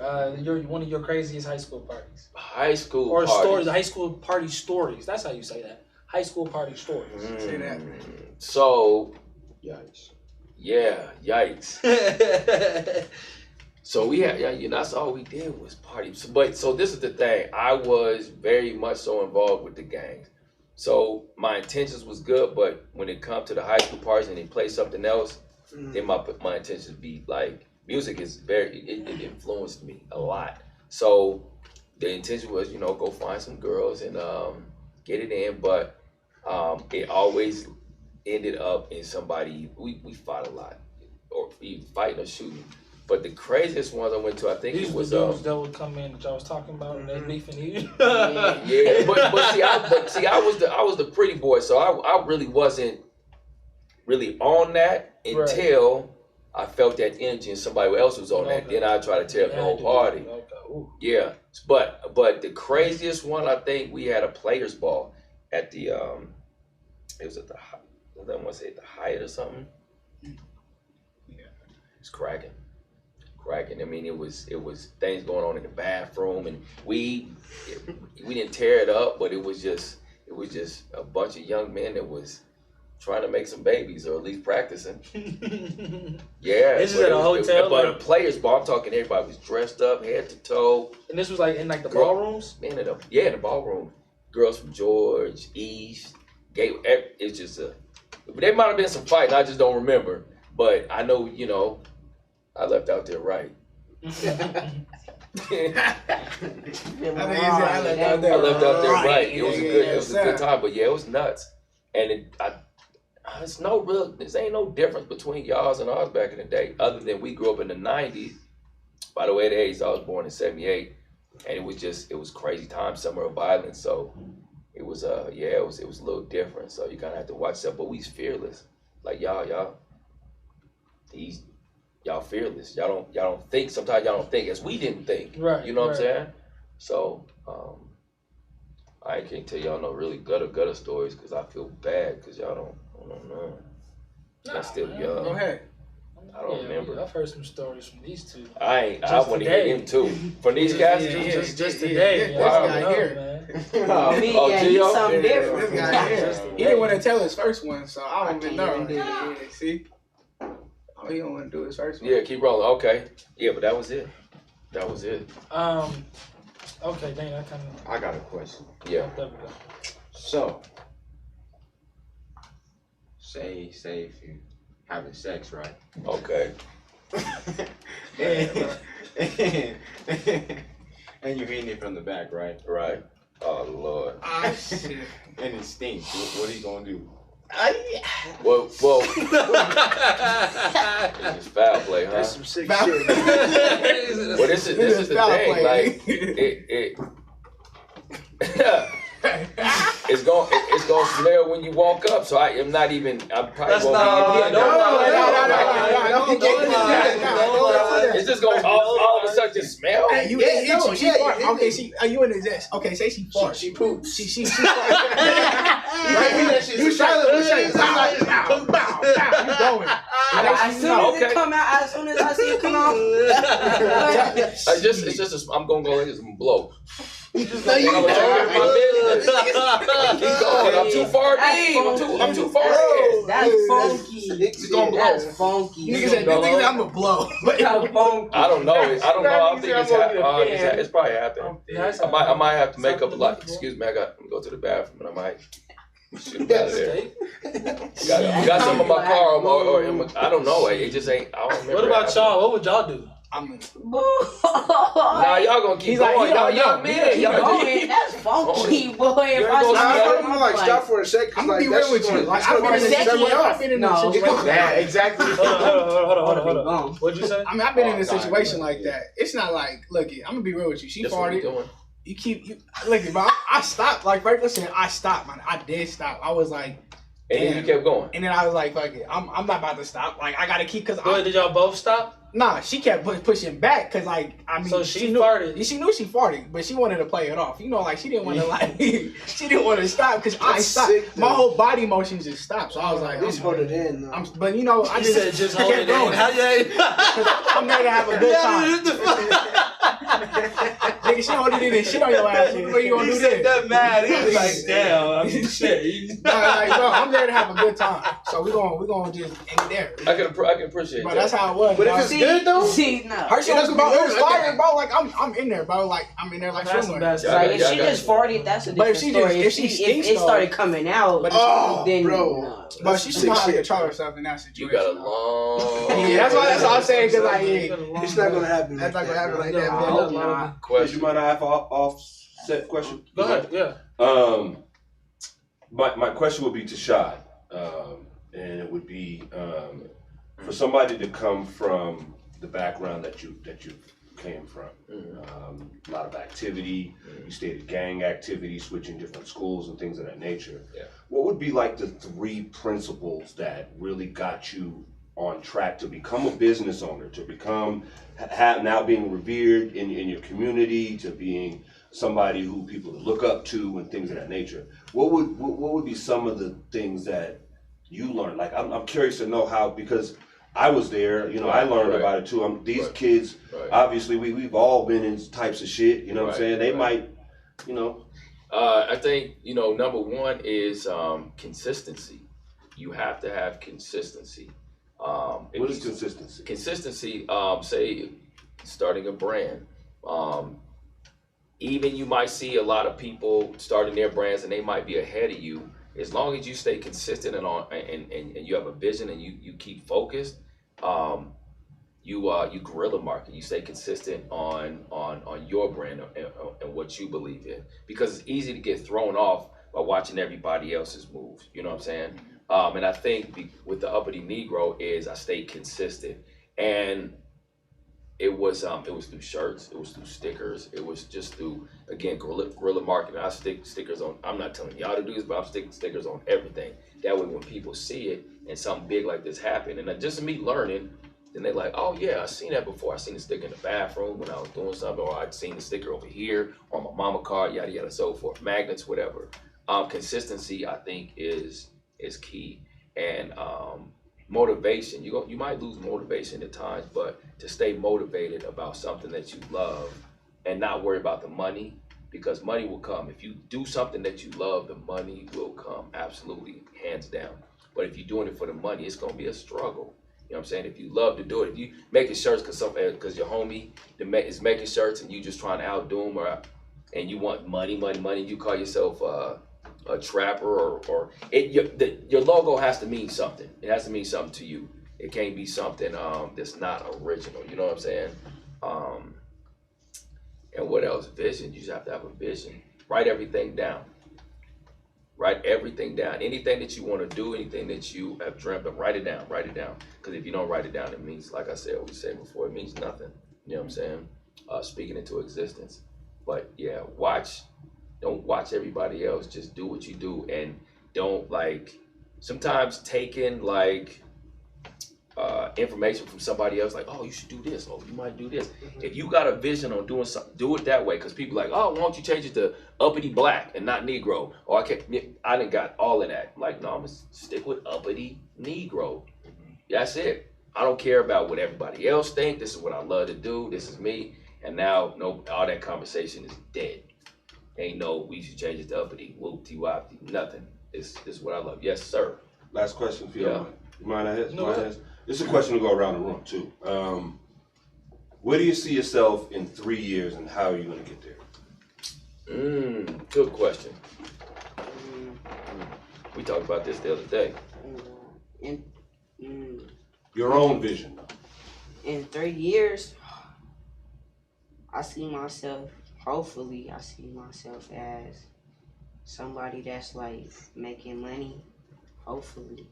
one of your craziest high school parties. High school or parties. Stories. High school party stories. That's how you say that. High school party stories. Say that. So, Yikes. yeah, yikes. So we had, that's all we did was party. So this is the thing. I was very much so involved with the gangs. So my intentions was good, but when it comes to the high school parties and they play something else, then my intentions be like, music is it influenced me a lot. So the intention was, go find some girls and get it in, but it always ended up in somebody, we fought a lot, or either fighting or shooting. But the craziest ones I went to, I think These it was were dudes that would come in that I was talking about and they beefing you. yeah, but see, I was the pretty boy, so I really wasn't really on that until I felt that energy and somebody else was on that. Then I try to tear up the whole party. Yeah, but the craziest one, I think we had a players ball at the it was at the I don't want to say at the Hyatt or something. Yeah, it's cracking. I mean, it was things going on in the bathroom, and we didn't tear it up, but it was just a bunch of young men that was trying to make some babies, or at least practicing. Yeah, this is at a hotel. But a players ball, I'm talking, everybody was dressed up, head to toe. And this was like in like the ballrooms. Man, in the ballroom. Girls from George, East, Gate. It's just there might have been some fighting. I just don't remember. But I know, I left out there right. I left out there right. It was a good time, but yeah, it was nuts. And this ain't no difference between y'all's and ours back in the day, other than we grew up in the 90s. By the way, the age, I was born in 78, and it was crazy time, summer of violence. So it was it was a little different. So you kind of have to watch that. But we's fearless, like y'all fearless. Y'all don't think. Sometimes y'all don't think as we didn't think. Right. You know what I'm saying? So I can't tell y'all no really gutter stories because I feel bad because y'all don't know. I'm still young. Go ahead. I don't remember. I've heard some stories from these two. I want to hear them too. From these guys? Just today. Wow. This guy here. He's something different. This guy here. He didn't want to tell his first one, so I don't even know. Yeah, see? Oh, he don't want to do his first one. Yeah, keep rolling. Okay. Yeah, but that was it. Okay, Dane, I got a question. Yeah. There we go. So, say if you having sex, right? Okay. And you're hitting it from the back, right? Right. Oh Lord. Ah, shit. And it stinks. What are you gonna do? Well. It's foul play, huh? That's some sick shit. Well, this is the thing. play. Like it. It's gonna smell when you walk up. So I'm probably won't be. It's just gonna all of a sudden just smell. Hey, she farts. Okay, are you in the okay? Say she farts. She poops. She farts. Right? You silent. You going? As soon as it come out, as soon as I see it come out, It's just. I'm gonna go like this and blow. You I'm too far deep. I'm too far in. that's funky. It's gonna blow. That's funky. Niggas said, I'm gonna blow. That's funky. I don't know. I think it's probably happened. I might have to make up a lot. Excuse me, I'm gonna go to the bathroom and I might. Shoot out of there. Steak? Got some in my car, or in my, I don't know. It just ain't. I don't remember. What about y'all? What would y'all do? Nah, Nah, y'all gonna keep going. Y'all young men. Y'all going. That's funky, boy. If I'm gonna like stop for a second. I'm gonna be real with you. Like I've been in a situation. Yeah, exactly. Hold on. What'd you say? I mean, I've been in a situation like that. It's not like, look, I'm gonna be real with you. She farted. Look, bro. I stopped. Like, right, listen, I stopped, man. I did stop. I was like, and then you kept going. And then I was like, fuck it. I'm not about to stop. Like, I gotta keep, Did y'all both stop? Nah, she kept pushing back, cause like, I mean, so she farted. She knew she farted, but she wanted to play it off. You know, like she didn't want to like, she didn't want to stop, cause I stopped. My whole body motion just stopped. So I was like, at least hold it in. But you know, I just hold it in. I'm there to have a good time. Nigga, she hold it in and shit on your ass. What you gonna do then? That mad. He was like, damn. I mean, shit. Like, bro, I'm there to have a good time. So we gonna just end it there. I can appreciate but that. That's how it was. But if it's good though, her shit was fire, bro. Like I'm in there, bro. Like I'm in there like somewhere. Right, if she just farted, that's a different story. If it started coming out, then bro. But she should know how to control herself in that situation. You got a long. Yeah, that's all I'm saying. Cause like, it's not gonna happen. That's not gonna happen like that. Question. You mind I have an offset question? Go ahead. Yeah. My question would be to Shad, and it would be for somebody to come from the background that you came from. A lot of activity. You stated gang activity, switching different schools and things of that nature. Yeah. What would be like the 3 principles that really got you on track to become a business owner, to become now being revered in your community, to being somebody who people look up to and things of that nature? What would be some of the things that you learned? Like I'm curious to know how, because I was there, you know, I learned about it too. These kids, obviously we've all been in types of shit, you know what I'm saying? They might, you know. I think, you know, number one is consistency. You have to have consistency. What is consistency? Consistency, say, starting a brand. Even you might see a lot of people starting their brands and they might be ahead of you. As long as you stay consistent and you have a vision and you keep focused, you guerrilla market. You stay consistent on your brand and what you believe in, because it's easy to get thrown off by watching everybody else's moves. You know what I'm saying? And I think with the Uppity Negro is I stayed consistent, and it was through shirts, it was through stickers, it was just through, again, guerrilla marketing. I stick stickers on. I'm not telling y'all to do this, but I'm sticking stickers on everything. That way, when people see it and something big like this happen, and just me learning, then they're like, oh yeah, I've seen that before. I seen the sticker in the bathroom when I was doing something, or I'd seen the sticker over here on my mama card, yada yada, so forth, magnets, whatever. Consistency, I think, is key, and motivation. You might lose motivation at times, but to stay motivated about something that you love and not worry about the money, because money will come. If you do something that you love, the money will come, absolutely, hands down. But if you're doing it for the money, it's gonna be a struggle. You know what I'm saying? If you love to do it, if you making shirts because your homie is making shirts and you just trying to outdo him, and you want money, you call yourself a trapper, your logo has to mean something. It has to mean something to you. It can't be something that's not original. You know what I'm saying? And what else? Vision. You just have to have a vision. Write everything down. Write everything down. Anything that you want to do, anything that you have dreamt of, write it down. Write it down. Because if you don't write it down, it means, like I said, we said before, it means nothing. You know what I'm saying? Speaking into existence. But yeah, don't watch everybody else. Just do what you do, and don't sometimes taking information from somebody else, like, oh, you should do this, oh, you might do this. If you got a vision on doing something, do it that way, because people like, oh, why don't you change it to uppity black and not Negro? Or I done got all of that. Like, no, I'm gonna stick with uppity Negro. That's it. I don't care about what everybody else think. This is what I love to do. This is me. And now, no, all that conversation is dead. Ain't no, we should change it to uppity, whoopty whoppity, nothing. This is what I love. Yes, sir. Last question for you. Yeah. You mind I ask? No, This is a question to go around the room too. Where do you see yourself in 3 years, and how are you going to get there? Good question. We talked about this the other day. In, Your own vision, though. in 3 years, I see myself, hopefully, I see myself as somebody that's like making money, hopefully,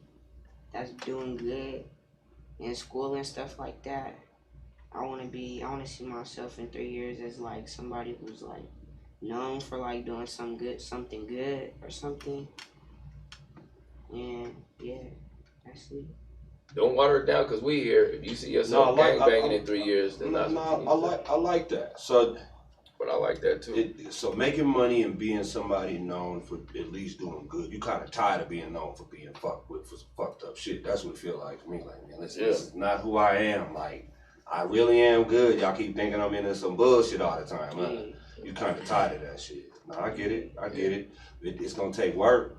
that's doing good in school and stuff like that. I want to see myself in 3 years as like somebody who's like known for like doing something good or something. And yeah, that's it. Don't water it down because we here. If you see yourself gangbanging in 3 years, then that's what you need to I like that. So, but I like that too. so making money and being somebody known for at least doing good. You kind of tired of being known for being fucked with for some fucked up shit. That's what it feel like to me. Like, man, this is not who I am. Like, I really am good. Y'all keep thinking I'm into some bullshit all the time. Huh? You kind of tired of that shit. No, I get it. It's gonna take work.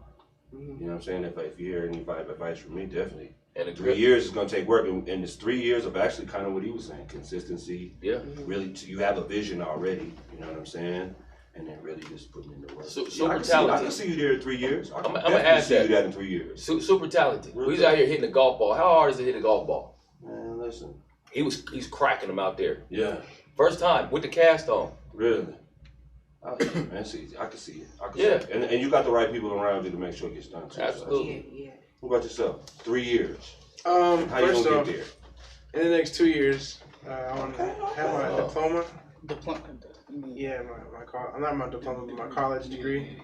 You know what I'm saying? If you hear any advice from me, definitely. And 3 years is gonna take work, and it's 3 years of actually kind of what he was saying, consistency. Yeah. Really, you have a vision already. You know what I'm saying? And then really just putting in the work. Super I talented. can see you there in 3 years. I'm gonna add see you that in 3 years. Super talented. He's out here hitting the golf ball. How hard is it to hit a golf ball? Man, listen. He's cracking them out there. Yeah. First time with the cast on. Really. Man, it's easy. I can see it. See it. And you got the right people around you to make sure it gets done too. Absolutely. Yeah. What about yourself? 3 years. How you First gonna off, get there? in the next 2 years, I want to have my diploma. Yeah, I'm not my diploma, but my college degree.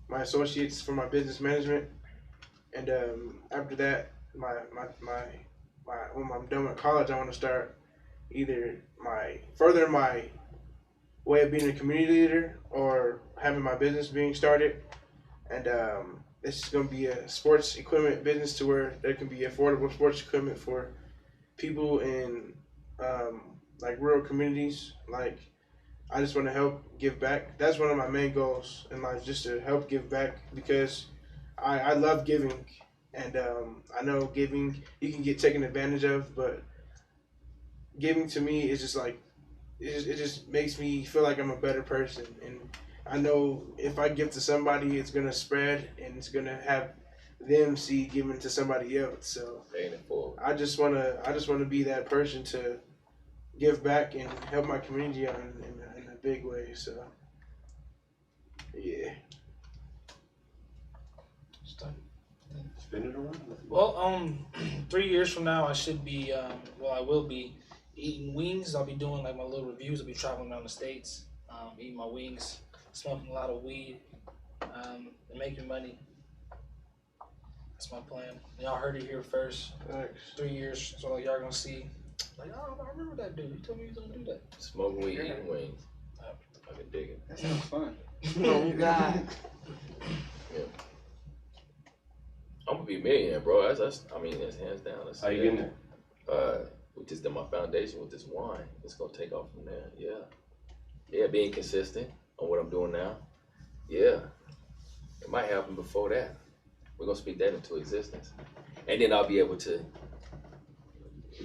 My associates for my business management, and after that, when I'm done with college, I want to start either further my way of being a community leader or having my business being started, and this is going to be a sports equipment business to where there can be affordable sports equipment for people in like rural communities. Like, I just want to help give back. That's one of my main goals in life, just to help give back, because I love giving, and I know giving you can get taken advantage of, but giving to me is just like it just makes me feel like I'm a better person, and I know if I give to somebody, it's gonna spread and it's gonna have them see giving to somebody else. So I just wanna be that person to give back and help my community out in a big way. So yeah. Spin it around. Well, 3 years from now, I should be, I will be eating wings. I'll be doing like my little reviews. I'll be traveling around the States, eating my wings, smoking a lot of weed, and making money. That's my plan. Y'all heard it here first. Thanks. 3 years, so like y'all gonna see. Like, oh, I remember that dude. He told me he was gonna do that. Smoking weed, eating wings. I can dig it. That sounds fun. Oh God. Yeah. I'm gonna be a millionaire, bro. That's hands down. How you getting there? With just my foundation with this wine, it's gonna take off from there. Yeah, being consistent on what I'm doing now. Yeah, it might happen before that. We're gonna speak that into existence, and then I'll be able to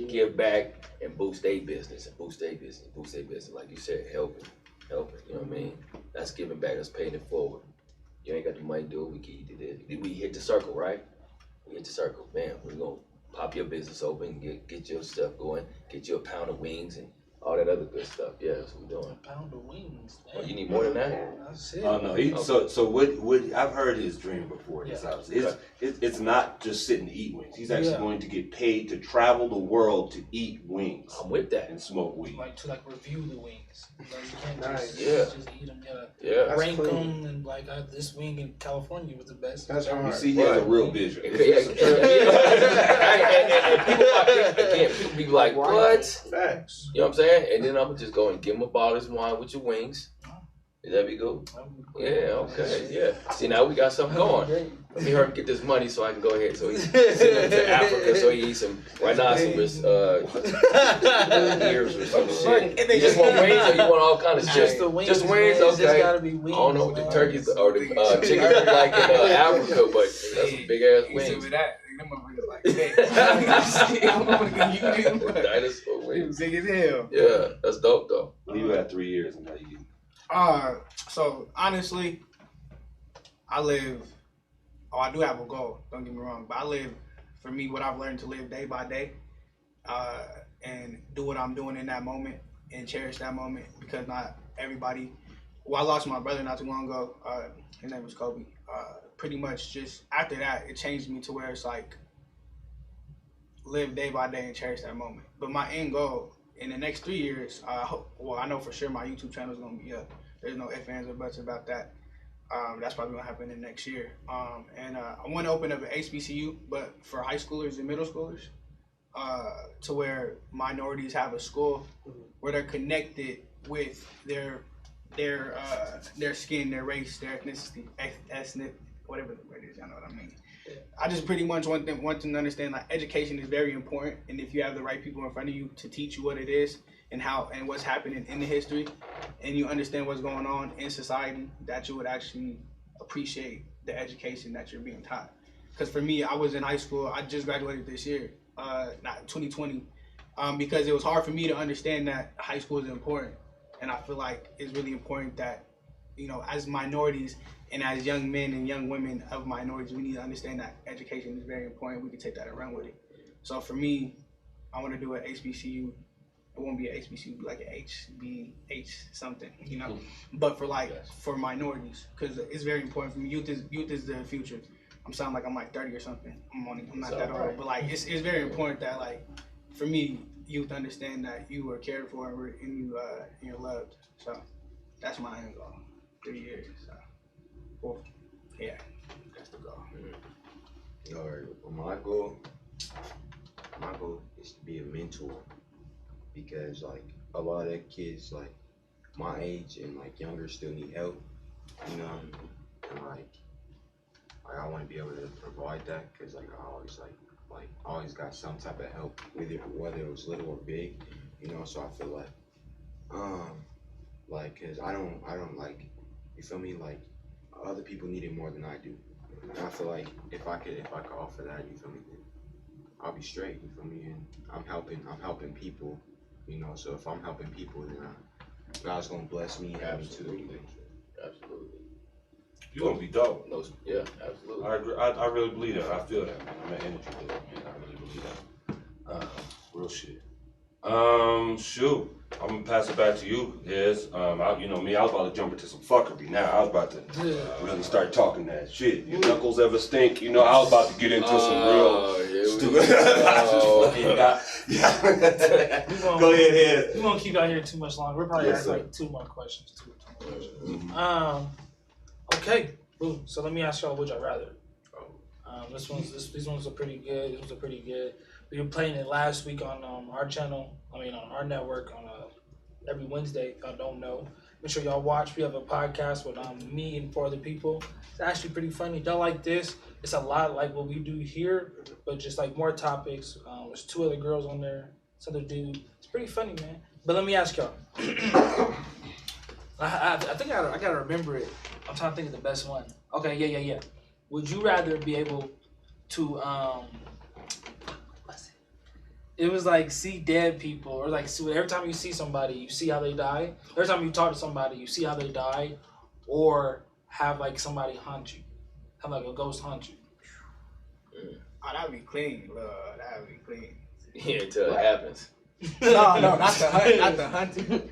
give back and boost their business, like you said, helping. You know what I mean? That's giving back. That's paying it forward. You ain't got the money to do it. We get you to this. We hit the circle, right? We hit the circle, man. We're gonna pop your business open, get your stuff going, get you a pound of wings and all that other good stuff. Yeah, that's what we're doing. A pound of wings. Oh, you need more than that? That's it. Oh no, so what I've heard his dream before this house. It's not just sitting to eat wings. He's actually going to get paid to travel the world to eat wings. I'm with that. And smoke weed. Like to review the wings. Like you can't Nice. just eat them. Yeah. Rank them and this wing in California was the best. That's hard. You see, he has a real vision. And people be like, what? Facts. You know what I'm saying? And then I'm gonna just go and give him a bottle of this wine with your wings. Is that be good? Yeah, okay, yeah. See, now we got something going. Let me hurry get this money so I can go ahead. So he's sending him to Africa so he eats some rhinoceros ears or some shit. You just want wings or you want all kind of shit? Just the wings. Just wings, man. okay. Just gotta be wings. I don't know what the turkeys or the chickens look like in Africa, but that's some big ass wings. Them motherfuckers like that. Dinosaur wings. Big as hell. Yeah, that's dope though. You had 3 years and now you. So honestly, I live I do have a goal. Don't get me wrong, but I live, for me, what I've learned to live day by day, and do what I'm doing in that moment and cherish that moment, because not everybody. Well, I lost my brother not too long ago. His name was Kobe. Pretty much just after that, it changed me to where it's like live day by day and cherish that moment. But my end goal in the next 3 years, I know for sure my YouTube channel is gonna be up. There's no ifs, ands, or buts about that. That's probably gonna happen in the next year. And I want to open up an HBCU, but for high schoolers and middle schoolers, to where minorities have a school where they're connected with their skin, their race, their ethnicity, ethnic, whatever the word is. Y'all know what I mean. Yeah. I just pretty much want them to understand like education is very important, and if you have the right people in front of you to teach you what it is and how and what's happening in the history, and you understand what's going on in society, that you would actually appreciate the education that you're being taught. Because for me, I was in high school. I just graduated this year, not 2020, because it was hard for me to understand that high school is important. And I feel like it's really important that, you know, as minorities and as young men and young women of minorities, we need to understand that education is very important. We can take that and run with it. So for me, I want to do an HBCU. It won't be an HBCU, it'll be like an HBH something, you know. But for for minorities, because it's very important for me. Youth is the future. I'm sounding like I'm like 30 or something. I'm not that old, but like it's very important that like for me, youth understand that you are cared for and you're loved. So that's my end goal. 3 years. So well, yeah, that's the goal. All right, my goal is to be a mentor, because like a lot of kids like my age and like younger still need help, you know, and like I want to be able to provide that, because like I always got some type of help, whether it was little or big, you know. So I feel like cause I don't like, you feel me, like other people need it more than I do, and I feel like if I could offer that, you feel me, then I'll be straight, you feel me, and I'm helping people, you know. So if I'm helping people, then God's gonna bless me having to. Absolutely. You're gonna be dope. No, yeah, absolutely. I agree. I really believe that. I feel that, man. I'm an energy dude, man. I really believe that. Real shit. Shoot. I'm gonna pass it back to you. Yes. You know me. I was about to jump into some fuckery. Now I was about to really start talking that shit. Your knuckles ever stink? You know, I was about to get into some real stupid. Go ahead. We won't keep out here too much longer. We're probably ask like two more questions. Okay, boom. So let me ask y'all, would y'all rather? These ones are pretty good. These ones are pretty good. We were playing it last week on our channel. I mean, on our network on every Wednesday. If y'all don't know, make sure y'all watch. We have a podcast with me and 4 other people. It's actually pretty funny. Y'all like this? It's a lot like what we do here, but just like more topics. There's 2 other girls on there. This other dude. It's pretty funny, man. But let me ask y'all. I think I gotta remember it. I'm trying to think of the best one. Okay, yeah. Would you rather be able to it was like see dead people, or like see, every time you see somebody, you see how they die. Every time you talk to somebody, you see how they die, or have like somebody haunt you, have like a ghost haunt you. Oh, that'd be clean, Lord. That'd be clean. Yeah, until it happens. No, not the hunting.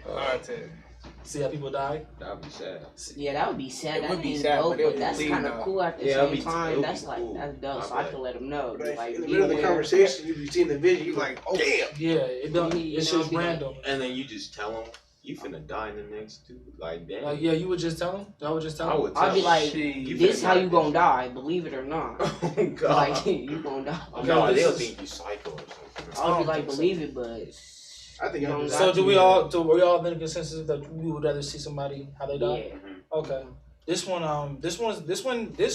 See how people die? That would be sad. Yeah, that would be sad. It would be sad, dope, but that's kind of cool at the same time. That's like cool. that's dope. So I can let them know. Like in the middle of the conversation, you be seeing the vision, you like, oh damn. Yeah, it don't. It's just random. And then you just tell them you finna die in the next 2. Like damn. Like yeah, you would just tell them. I would just tell them. I would tell I'd be like, this how you gonna die, believe it or not. Oh God. Like you gonna die. No, they'll think you psycho or something. I'll be like, believe it, but. I think I'm So were we all in consensus that we would rather see somebody how they die? Yeah. Okay. This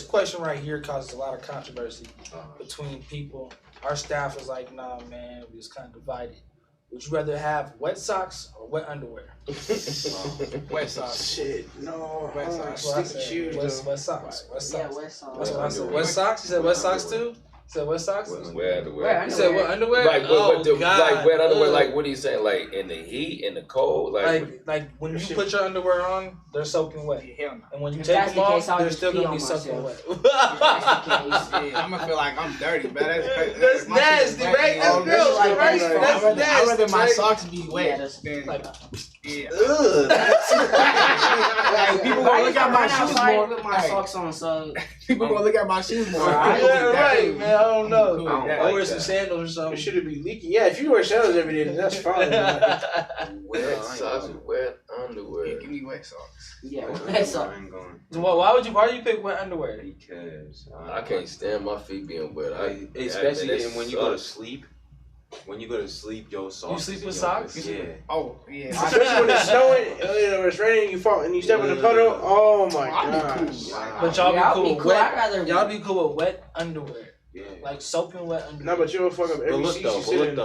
question right here causes a lot of controversy between people. Our staff was like, nah, man, we was kind of divided. Would you rather have wet socks or wet underwear? Wet socks. Shit, no. Wet socks. That's what I said. Shoes, Wet socks. Wet socks. Yeah, wet socks. That's what I said. Wet socks? You said wet socks too? So what socks? Wear underwear. You said what underwear? Like oh, God. Like wet underwear. Ugh. Like what are you saying? Like in the heat, in the cold. Like when you put your underwear on, they're soaking wet. And when you If take that's them the off, case, I'll they're just still pee gonna on be soaking wet. myself. That's the case. I'm gonna feel like I'm dirty, man. That's nasty, right? That's gross, like right? that. That's I'd nasty. rather my right? socks be Yeah, wet that's than Like, yeah. Ugh. People I gonna used look to at my run shoes outside more. with my Hey, socks on, so people gonna look at my shoes more. Right. Yeah, right, man. I don't know. Cool. I don't I like wear that. some sandals or something. It should be leaking. Yeah, if you wear sandals every day, then that's fine. wet socks with wet underwear. Give me wet socks. yeah. I That's all. ain't going So why do you pick wet underwear? because I can't stand my feet being wet. especially that when you go to sucks. sleep. When you go to sleep, your socks. sleep is with in socks? your- Yeah. Oh yeah. Especially when it's snowing, or it's raining, you fall and you step in the puddle. Oh my I'd be god! cool. But y'all Yeah, I'll be cool be with cool. wet. I'd rather Y'all be cool with wet underwear, Yeah. like soaking wet underwear. No, but you'll fuck up But every look seat though, you sit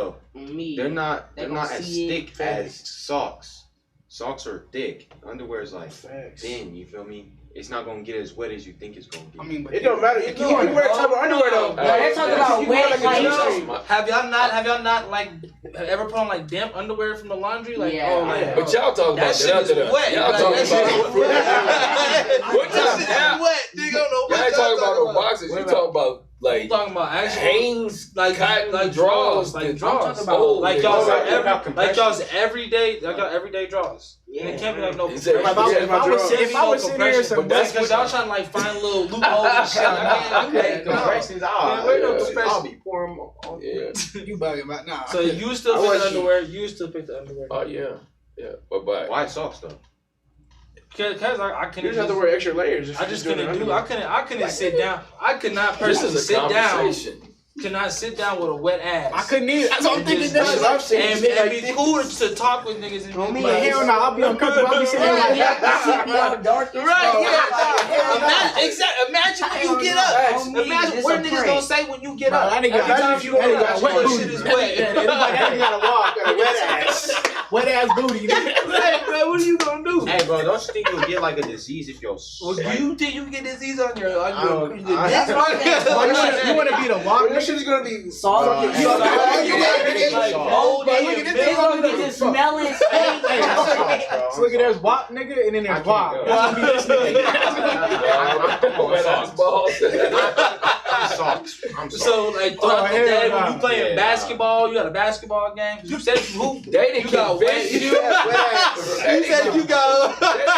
in. me. they're not They they're gonna not as see it. thick as socks. Socks are thick. Underwear is like Facts. thin. You feel me? It's not gonna get as wet as you think it's gonna get. I mean, but It don't matter. You can wear a type of underwear though. No, they're talking about You can wear wet, like a like- G-string. Have y'all not like ever put on like damp underwear from the laundry? Like Yeah. oh like But y'all talking that about shit that is after the- wet. Y'all Like, talking that shit about is wet. What That time? shit is wet, nigga. I don't know Y'all what ain't talking about no about. boxes. You What talking about I'm like talking about actual Hanes, like cotton like drawers, like that- drawers. I'm talking about- Oh, Like yeah. y'all's About everyday drawers. And it can't be like no He said- compression. If I was if I was sitting here, some That's wet because y'all trying to like find little loopholes and shit. Okay, No. compressions. Man, where no I'll compression? be pouring them on. Yeah. you bugging about nah. So you still I pick want the you- underwear? You still pick the underwear? Oh yeah. Yeah. But Why socks though? Because I You couldn't. just have to wear extra layers. if I you're just doing couldn't it do. underwear. I couldn't sit down. I could not this personally is a sit down. conversation. Cannot sit down with a wet ass. I couldn't either. That's what I'm And thinking. just- That's what I'm saying. And Sit like be this. cool to talk with niggas and On me, be But like, hell no, I'll be uncomfortable. I'll be sitting there like, Y'all dark as Right, fuck. yeah. Like, Imagine when you get no. up. On me, Imagine it's what a niggas prank. gonna say when you get Bro, up. that nigga Every got- time that you nigga get got up, wet your booty. shit is That wet. nigga gotta walk. Got a wet ass. Wet ass booty. Nigga. Hey, man, what are you gonna do? Hey, bro, don't you think you'll get like a disease if your Well, do you think you can get disease on your don't- dick? You want to be the walk? Your shit is gonna be Salt. fucking- Like mold But in look your at this, face. They gonna get this smelling steak. So look at there's walk, nigga, and then there's walk. go. That's gonna be this nigga. Wet ass balls. socks. I'm sorry. So like throughout the hell day no. when you playing Yeah, basketball, you got a basketball game. You said you hoop. They didn't You got wet convince shoes. you. You said you got.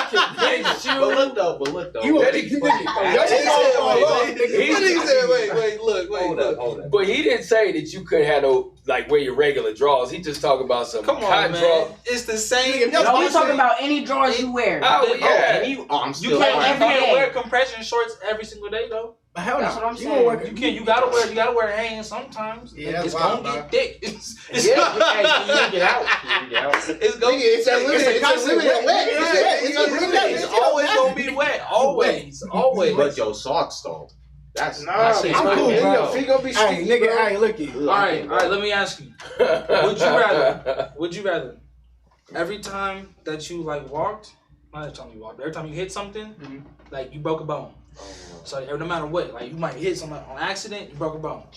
Convince you. But look though. You That a- nigga- Your shit all fall off, nigga. He said, wait, look. Hold up. But he didn't say that you couldn't have no like wear your regular drawers. He just talking about some Come on, cotton man. draw. It's the same. No, we talking about any drawers you wear. Oh yeah. I'm You still can't, every you can't day. wear compression shorts every single day though. Hell That's no. what I'm You saying. gonna work- You can't. You gotta wear hands sometimes. Yeah, that's it's wild, gonna bro. get thick. It's Yeah. Hey, get out. It's gonna. It's a limit. It's a constant limit. wet. It's a limit. It's always gonna be wet. Always. But your socks though. That's Nah, that shit's I'm cool, cool, bro. Your feet gonna be Hey, sticky, nigga, bro. hey, look it. All right. Let me ask you. Would you rather? Every time that you like walked, not every time you walked, but every time you hit something, like you broke a bone. So no matter what, like you might hit something on accident, you broke a bone.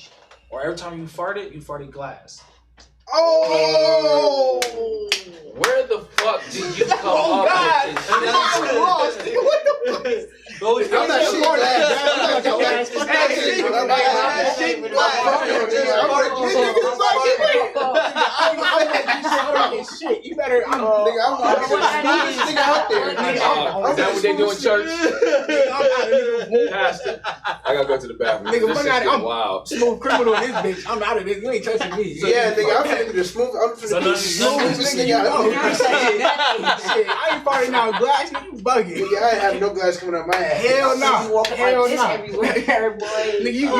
Or every time you farted glass. Oh! Where the fuck did you come up with this shit? What the fuck? I'm not shit glass. Shit, you better. I'm the smartest nigga out there. Is that what they do in church? Pastor, I gotta go to the bathroom. Nigga, This fuck shit's out of- getting wild. Smooth criminal in this bitch. I'm out of this. You ain't touching me. Yeah, nigga, I'm finna be the smooth. I'm finna be the smoothest nigga out You're there. saying that. Shit, I ain't farting out glass. Nigga, you bugging. Nigga, I ain't have no glass coming out my ass. Hell no. You walking Hell like this no. everywhere, boy. Nigga, you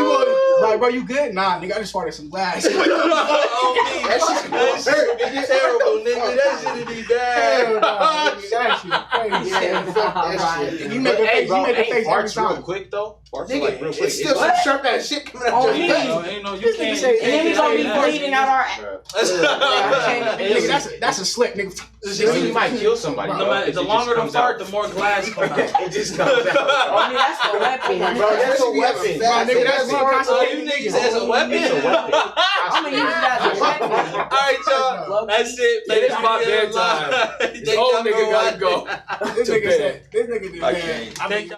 like, bro, you good? Nah, nigga, I just farted some glass. That shit's gonna hurt, nigga. Terrible, nigga. That shit'd be bad. Hell no, nigga, that shit crazy. Yeah, fuck that shit. You make a face, you make a face every farts real time. quick though. Farts are like real Nigga, quick. it's still some sharp ass shit coming out Oh, your me. face. No, ain't no. You This nigga can't. say- And then we gonna be bleeding out our. That's Nigga, that's a slip, nigga. You might kill somebody. No bro. matter, It the just longer the comes fart, out. the more glass come out. It just comes out. I mean, that's the weapon. Bro, that's a Especially if you have a weapon. fat- My nigga, that's fat- hard. Oh, you niggas as a weapon? It's a weapon. I'm gonna use that as a weapon. All right, y'all. That's it. Yeah, it's my bedtime. This old nigga gotta go. This nigga said, this nigga did I that. can't. I mean,